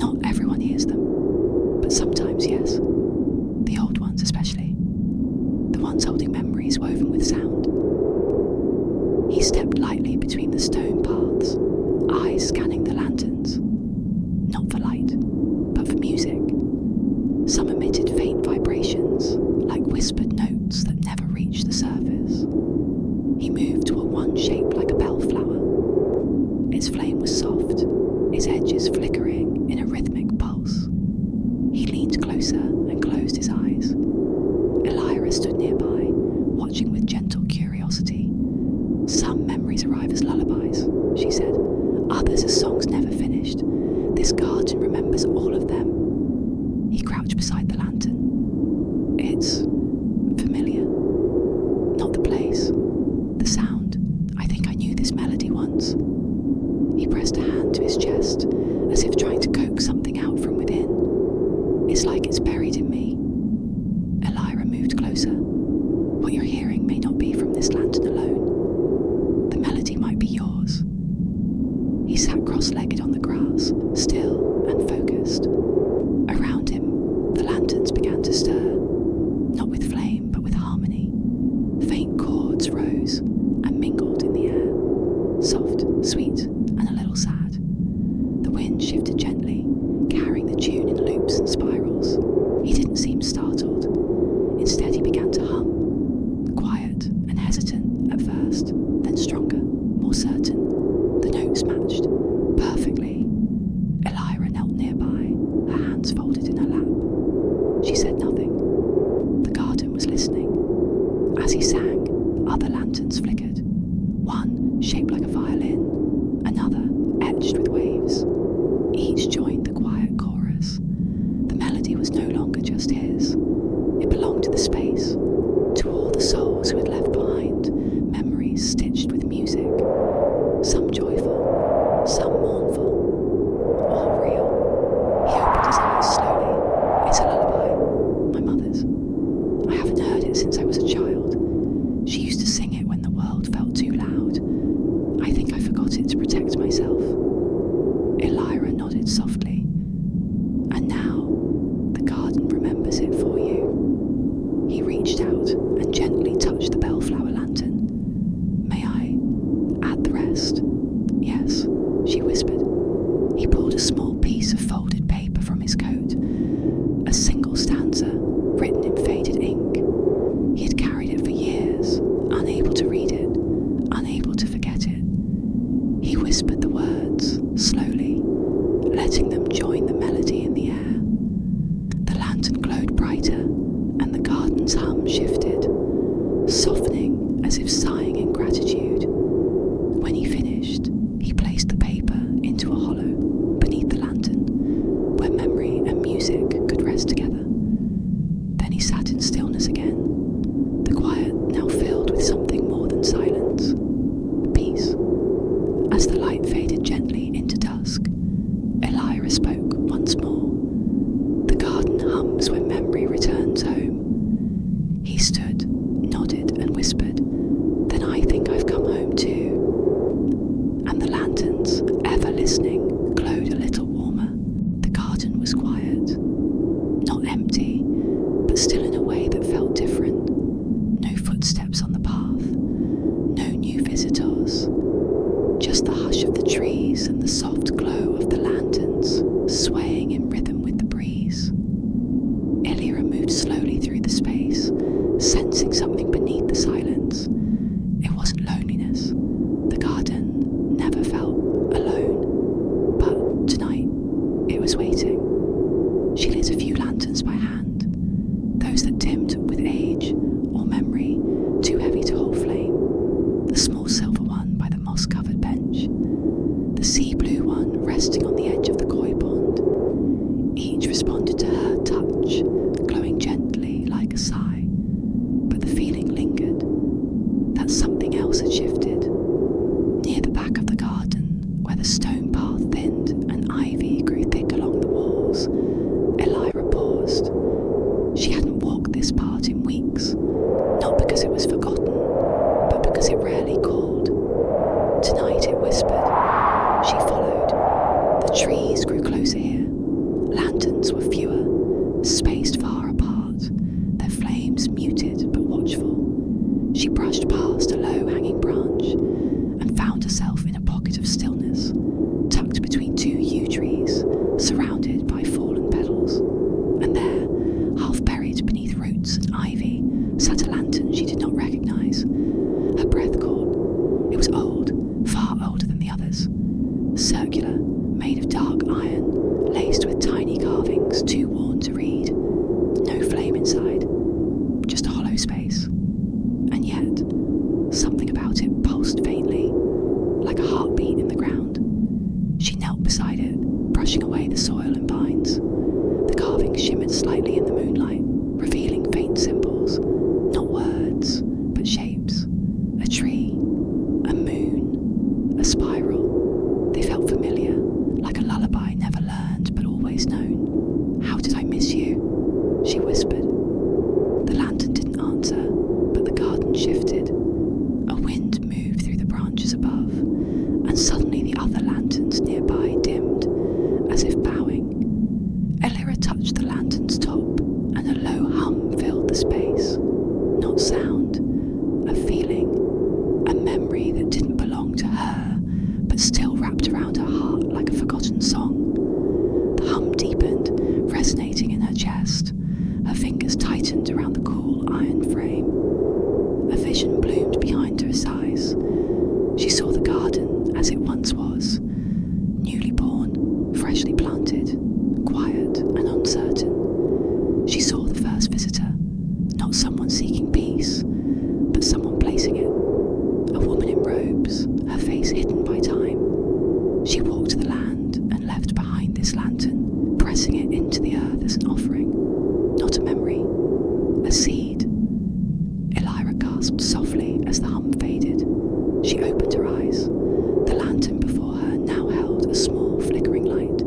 Not everyone hears them, but sometimes yes. The old ones especially. The ones holding memories woven with sound. He stepped lightly between the stone paths, eyes scanning the lanterns. Not for light, but for music. Some emitted faint vibrations, like whispered notes that never reached approached the surface. He moved to a one shaped like a bellflower. Its flame was soft, its edges flickering in a rhythmic pulse. He leaned closer and closed his eyes. Elira stood nearby, watching with gentle curiosity. Some memories arrive as lullabies, she said. Others as songs never finished. This garden remembers all of them. He crouched beside the lantern. It's familiar. Not the place. The sound. I think I knew this melody once. He pressed a hand to his chest, as if trying to coax something out from within. It's like it's buried in me. Elira moved closer. What you're hearing may not be from this lantern alone. The melody might be yours. He sat cross-legged on the grass, still and focused. Around him, the lanterns began to stir, not with flame, but with harmony. Faint chords rose and mingled in the air, soft, sweet, and a little sad. The wind shifted gently, carrying the tune in loops and spirals. He didn't seem startled. Instead, he began to hum, quiet and hesitant at first, then stronger, more certain. The notes matched perfectly. Elira knelt nearby, her hands folded in her lap. She said nothing. The garden was listening. As he sang, other lanterns flickered. One shaped like a violin, another etched with waves. Each joined the quiet chorus. The melody was no longer just his. It belonged to the space, to all the souls who had left behind memories stitched with music. Some joyful, some mournful, all real. He opened his eyes slowly. It's a lullaby, my mother's. I haven't heard it since I was a child. She used to sing it when the world felt too loud. I think I forgot it to protect myself. Elira nodded softly. And now, the garden remembers it for you. He reached out and gently touched the bellflower lantern. May I add the rest? Yes, she whispered. He pulled a small piece of folded paper from his coat. A single stanza, written in faded ink. He had carried it for years, unable to read it, unable to forget it. He whispered the words, slowly, letting them join the melody in the air. The lantern glowed brighter, and the garden's hum shifted, softening as if sighing in gratitude. When he finished, he placed the paper into a hollow beneath the lantern, where memory and music could rest together. Then he sat in stillness again, the quiet now filled with something more than silence, peace. As the light faded gently into dusk, Elira spoke once more. The garden hums when memory returns home. He stood, nodded and whispered, then I think I've come home too. And the lanterns, ever listening, glowed a little warmer. The garden was quiet, not empty, but still in a way that felt different. No footsteps on the path, no new visitors, just the hush of the trees and the soft glow of the lanterns, swaying in rhythm with the breeze. Elira moved slowly through the space, sensing something beneath the silence. It wasn't loneliness. The garden never felt alone, but tonight it was waiting. She lit a few lanterns by hand, those that dimmed with age or memory, too heavy to hold flame. The small silver one by the moss-covered bench, the sea blue one resting on the edge of the koi pond. Each responded to her touch, glowing gently like a sigh, but the feeling lingered, that something else had shifted. Near the back of the garden, where the stone path thinned and ivy grew thick along the walls, Elira paused. She hadn't walked this part in weeks, not because it was forgotten, but because it rarely called. Tonight it whispered. She followed. The trees grew closer here. Lanterns were fewer, spaced far apart, their flames muted but watchful. She brushed past a low-hanging branch and found herself in a pocket of stillness, tucked between two yew trees, surrounded by fallen petals. And there, half buried beneath roots and ivy, sat a lantern she did not recognize. vision bloomed behind her sighs. She saw the garden as it once was, newly born, freshly planted, quiet and uncertain. She saw the first visitor, not someone seeking peace, but someone placing it. A woman in robes, her face hidden by time. She walked to the land and left behind this lantern, pressing it into the earth as an offering, not a memory, a seed. Elira gasped softly as the hum faded. She opened her eyes. The lantern before her now held a small flickering light,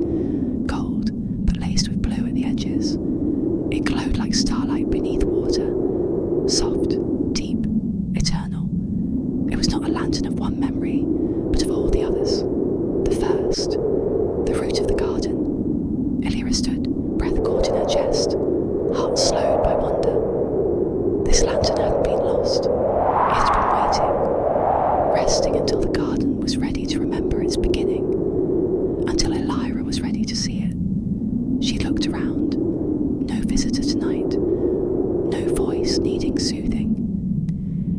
gold but laced with blue at the edges. It glowed like starlight beneath water, soft, deep, eternal. It was not a lantern of one memory, but of all the others. The first, the root of the garden. Elira stood, breath caught in her chest, heart slowed by wonder. This lantern hadn't been lost. It had been waiting, resting until the garden was ready to remember its beginning, until Elira was ready to see it. She looked around. No visitor tonight, no voice needing soothing.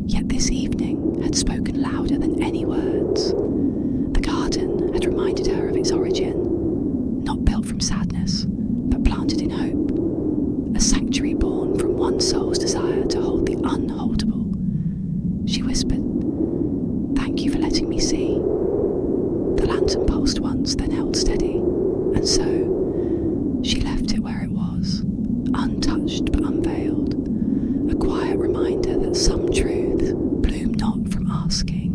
Yet this evening had spoken louder than any words. The garden had reminded her of its origin, not built from sadness, but planted in hope. A sanctuary born from one soul's desire to hold the unholdable. She whispered, "Thank you for letting me see." The lantern pulsed once, then held steady, and so she left it where it was, untouched but unveiled. A quiet reminder that some truths bloom not from asking,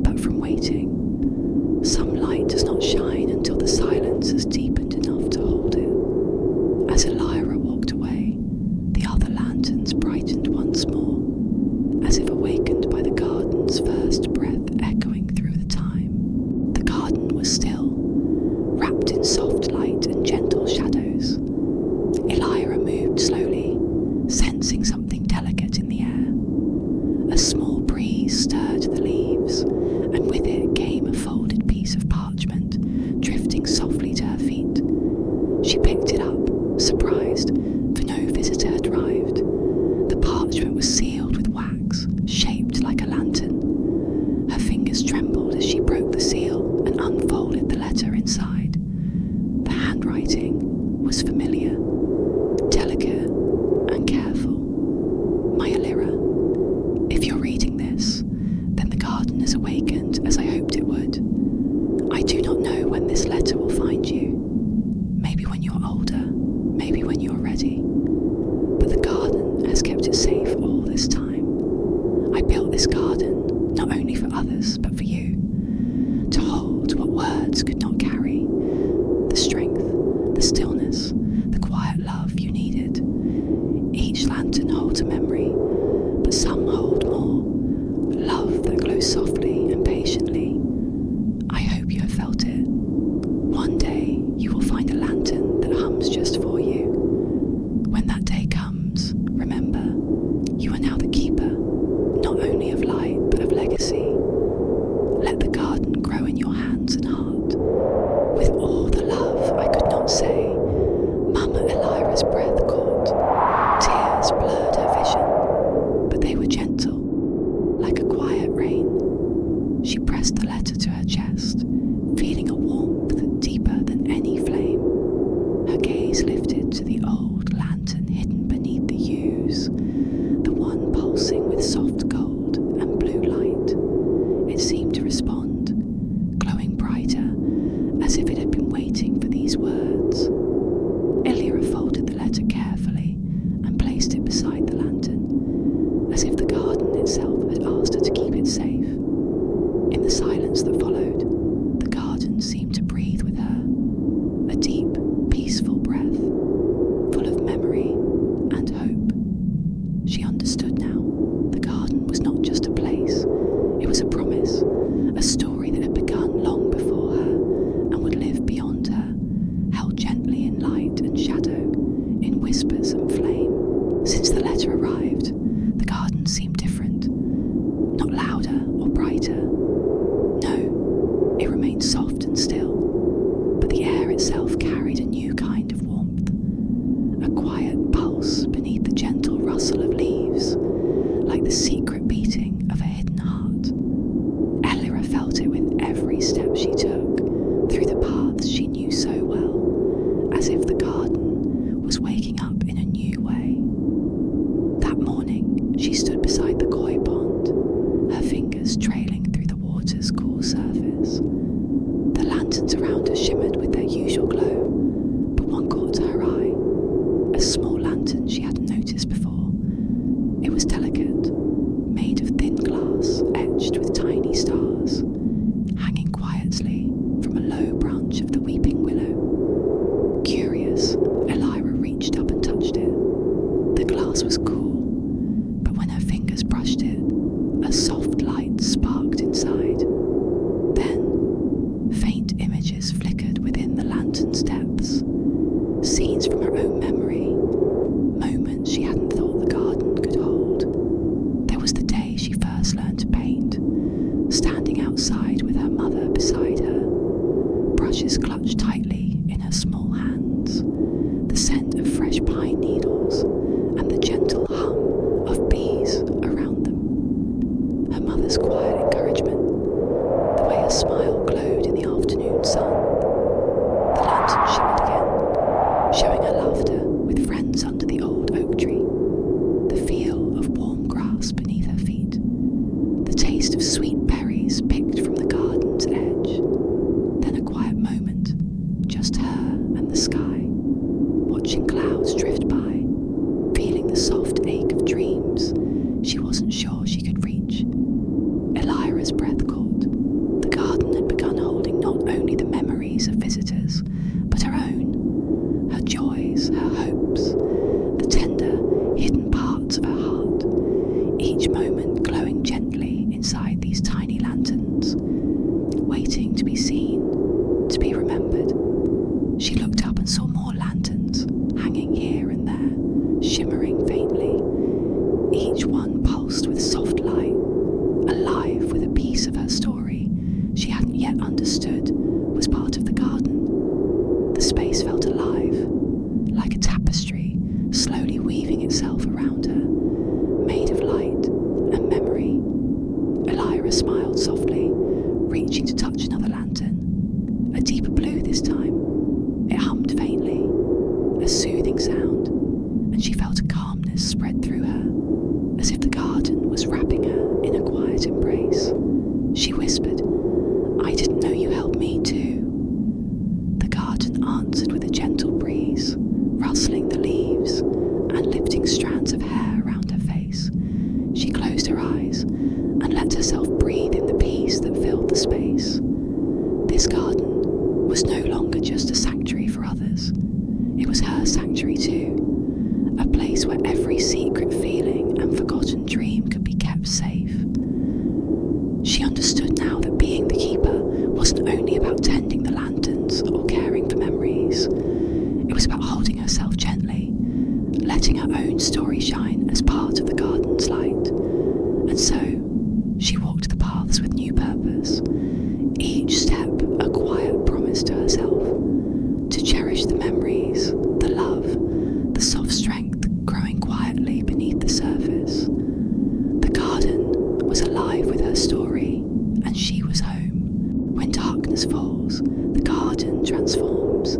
but from waiting. Some light does not shine until the silence has deepened enough to hold it. As Elira walked away, the other lanterns brightened once more, as if awakened by the garden's first breath echoing through the time. The garden was still, wrapped in soft light and gentle shadows. Elira moved slowly, sensing something delicate in the air. A small breeze stirred the leaves, and with it came a folded piece of parchment, drifting softly to her feet. She picked it up, surprised, for no visitor had arrived. The parchment was sealed with wax, shaped like a lantern. Her fingers trembled as she broke the seal and unfolded the letter inside. The handwriting was familiar, delicate and careful. My Elira, if you're reading this, then the garden has awakened as I hoped it would. I do not know when this letter will find you. Maybe when you're older, maybe when you're ready. But the garden has kept it safe all this time. I built this garden not only for others, but for you. To hold what words could not carry. The strength, the stillness, the quiet love you needed. Each lantern holds a memory, but some hold more. Love that glows softly and patiently. I hope you have felt it. One day you will find a lantern that hums just for you. When that day comes, remember, you are now the keeper, not only of light, but of legacy. Let the garden grow in your hands and heart. With all the love I could not say, Mama Elira's breath caught. Tears blurred her vision, but they were gentle, like a quiet rain. She pressed the letter to her chest, feeling a warmth deeper than any flame. Her gaze lifted to the old lantern hidden beneath the yews, the one pulsing with soft gold and blue light. It seemed to respond, glowing brighter, as if it had been waiting for these words. Elira folded the letter carefully and placed it beside the lantern, as if the garden itself had asked her to keep it safe. In the silence that followed, the garden seemed to breathe with her, a deep, peaceful breath, full of memory and hope. She understood now. The garden was not just a place, it was a promise, a story that had begun long before her and would live beyond her, held gently in light and shadow, in whispers and flame. Since the letter arrived, the garden seemed different, not louder or brighter. No, it remained soft and still, but the air itself carried a new kind of warmth, a quiet pulse beneath the gentle rustle of leaves, like the secret beating tiny stars, hanging quietly from a low branch of the weeping willow. Curious, Elira reached up and touched it. The glass was cool, but when her fingers brushed it, a soft light sparked inside. Then, faint images flickered within the lantern's depths, scenes from her own memory, moments she hadn't thought the garden could hold. There was the day she first learned to paint, standing outside with her mother beside her, brushes clutched tightly in her small hands, the scent of fresh pine needles and the gentle hum of bees around them. Her mother's quiet encouragement, the way her smile glowed in the afternoon sun. The lantern shimmered again, showing her laughter with friends under the old oak tree, the feel of warm grass beneath her feet, the taste of sweet berries picked from the garden's edge. Then a quiet moment, just her and the sky, watching clouds drift by, feeling the soft ache of dreams she wasn't sure she could reach. Elira's breath caught. The garden had begun holding not only the memories of visitors, but her own, her joys, her hopes, the tender, hidden parts of her heart, each moment glowing gently inside these tiny lanterns, waiting to be seen, to be remembered. She looked up and saw more lanterns, hanging here and there, shimmering faintly, each one pulsed with soft light, alive with a piece of her story she hadn't yet understood was part of the garden. The space felt alive, like a tapestry slowly weaving itself around her, made of light and memory. Elira smiled softly, reaching to touch another lantern, a deeper blue this time. It hummed faintly, a soothing sound, and she felt a calmness spread through her, as if the garden was wrapping her in a quiet embrace. She whispered, "I didn't know you held me too." The garden answered with a gentle breeze, rustling the leaves and lifting strands of hair around her face. She closed her eyes and let herself breathe in the peace that filled the space. This garden was no longer just a sanctuary for others. It was her sanctuary too, a place where every secret feeling and forgotten dream could be kept safe. She understood now that being the keeper wasn't only about tending the lanterns or caring for memories. It was about holding herself gently, letting her own story shine as part of the garden's light. And so, she walked the paths with new purpose, each step a quiet promise to herself, to cherish the memories, the love, the soft strength growing quietly beneath the surface. The garden was alive with her story, and she was home. When darkness falls, the garden transforms.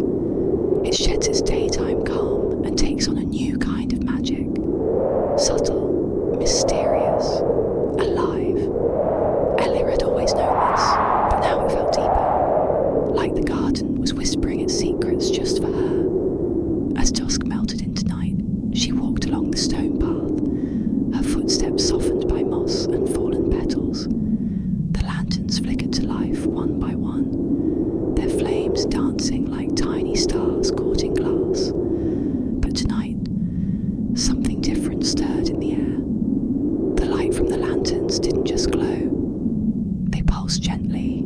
It sheds its daytime calm and takes on a new kind of magic. Subtle, mysterious, alive. Elira had always known this, but now it felt deeper, like the garden was whispering its secrets just for her. As dusk melted into night, she walked along the stone path, her footsteps softened by moss and fallen petals. The lanterns flickered to life one by one, their flames dancing like tiny stars caught in glass. But tonight, something different stirred in the air. The light from the lanterns didn't just glow, they pulsed gently,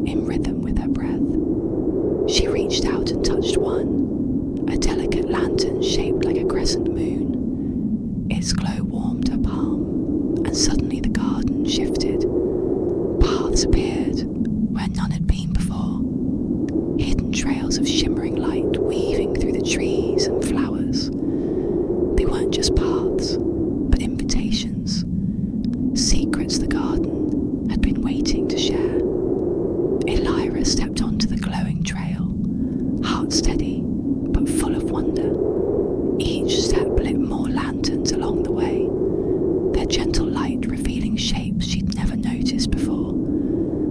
in rhythm with her breath. She reached out and touched one, a delicate lantern shaped like a crescent moon. Its glow warmed her palm, and suddenly the garden shifted. Paths appeared where none had been before, hidden trails of shimmering light weaving through the trees and flowers. They weren't just paths, but invitations, secrets the garden had been waiting to share. Elira stepped onto the glowing trail, heart steady, but full of wonder. Each step lit more lanterns along the way, their gentle light revealing shapes she'd never noticed before.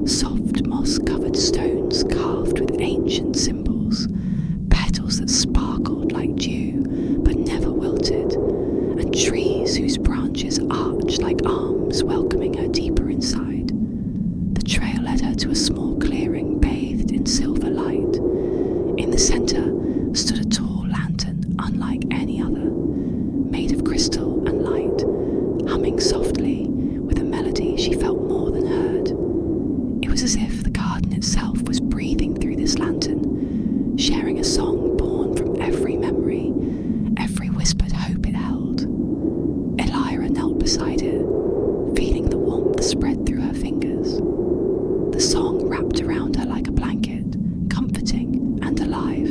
Soft moss-covered stones carved with ancient symbols, petals that sparkled like dew but never wilted, and trees whose branches arched like arms welcoming her deeper inside. led to a small clearing bathed in silver light. In the centre stood a tall lantern unlike any other, made of crystal and light, humming softly with a melody she felt more than heard. It was as if the garden itself was breathing through this lantern, sharing a song born from every memory, every whispered hope it held. Elira knelt beside it, feeling the warmth spread through her fingers. The song wrapped around her like a blanket, comforting and alive.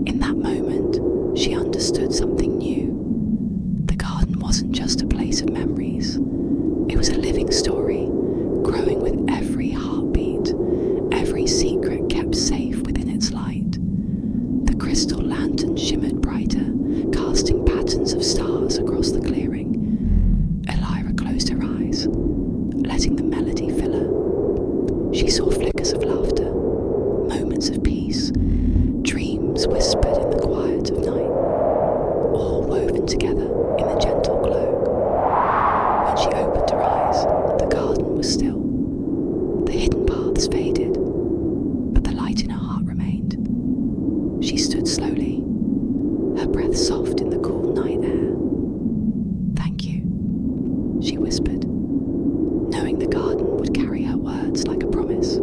In that moment, she understood something new. The garden wasn't just a place of memories. It was a living story, growing with every heartbeat, every secret kept safe within its light. The crystal lantern shimmered brighter, casting patterns of stars across the clearing. Elira closed her eyes, letting the melody fill her. She saw flickers of laughter, moments of peace, dreams whispered in the quiet of night, all woven together in the gentle glow. When she opened her eyes, the garden was still. The hidden paths faded, but the light in her heart remained. She stood slowly, her breath soft in the cool night air. "Thank you," she whispered, knowing the garden would carry her words like a promise.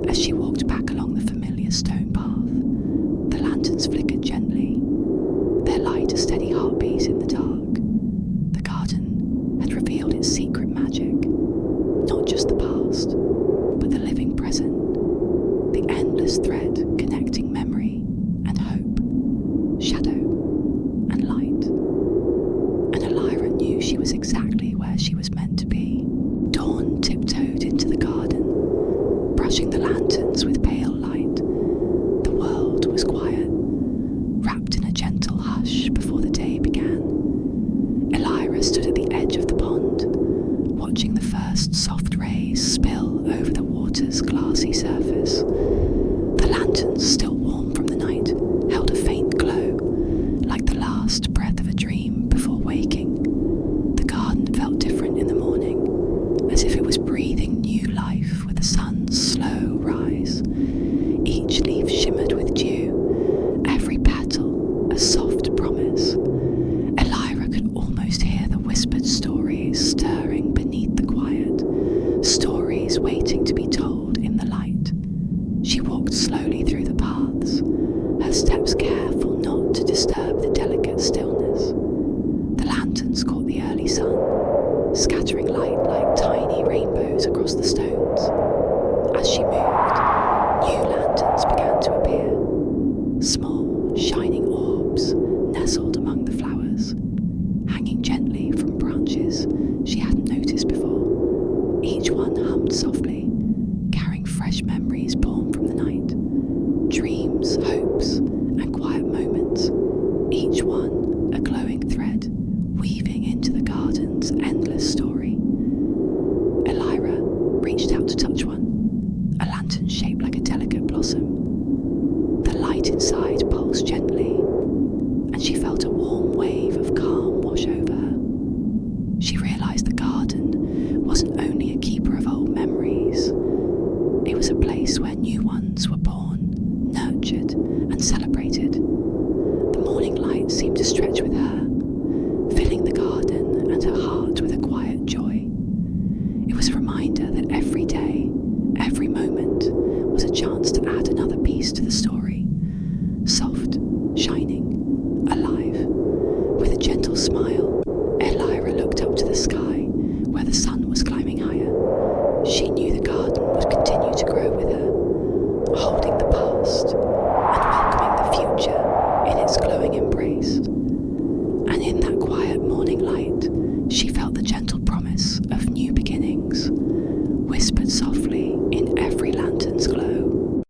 As she walked back along the familiar stone path, the lanterns flickered gently, their light a steady heartbeat in the dark. The garden had revealed its secret magic, not just the past, but the living present, the endless thread connecting memory and hope, shadow and light. And Elira knew she was exactly where she was meant to be. Dawn tiptoed into the garden, brushing the lanterns with pale light. The world was quiet, wrapped in a gentle hush before the day began. Elira stood at the edge of the pond, watching the first soft rays spill over the water's glassy surface. The lanterns, still warm from the night, held a faint glow, like the last breath of a dream before waking. The garden felt different in the morning, as if it was breathing new life with the sun's slow rise. Each leaf shimmered with dew, every petal a soft promise. Elira could almost hear the whispered stories stirring beneath the quiet, stories waiting to be told in the light. She walked slowly through the paths, her steps careful not to disturb the delicate stillness. The lanterns caught the early sun, scattering light like tiny rainbows across the stones. As she moved, new lanterns began to appear, small, shining orbs nestled among the flowers, hanging gently from branches she hadn't noticed before. Each one hummed softly, carrying fresh memories born from the night, dreams, hopes, and quiet moments, each one a glowing thread weaving into the garden's endless story. Elira reached out to touch one, a lantern shaped like a delicate blossom. The light inside pulsed gently, and she felt a warm wave of calm wash over her. She realized the garden wasn't only a keeper of old memories, it was a place where new ones were born, nurtured, and celebrated. The morning light seemed to stretch with her, filling the garden and her heart with a quiet joy. It was a reminder that every day, every moment, was a chance to add another piece to the story. Soft, shining, alive, with a gentle smile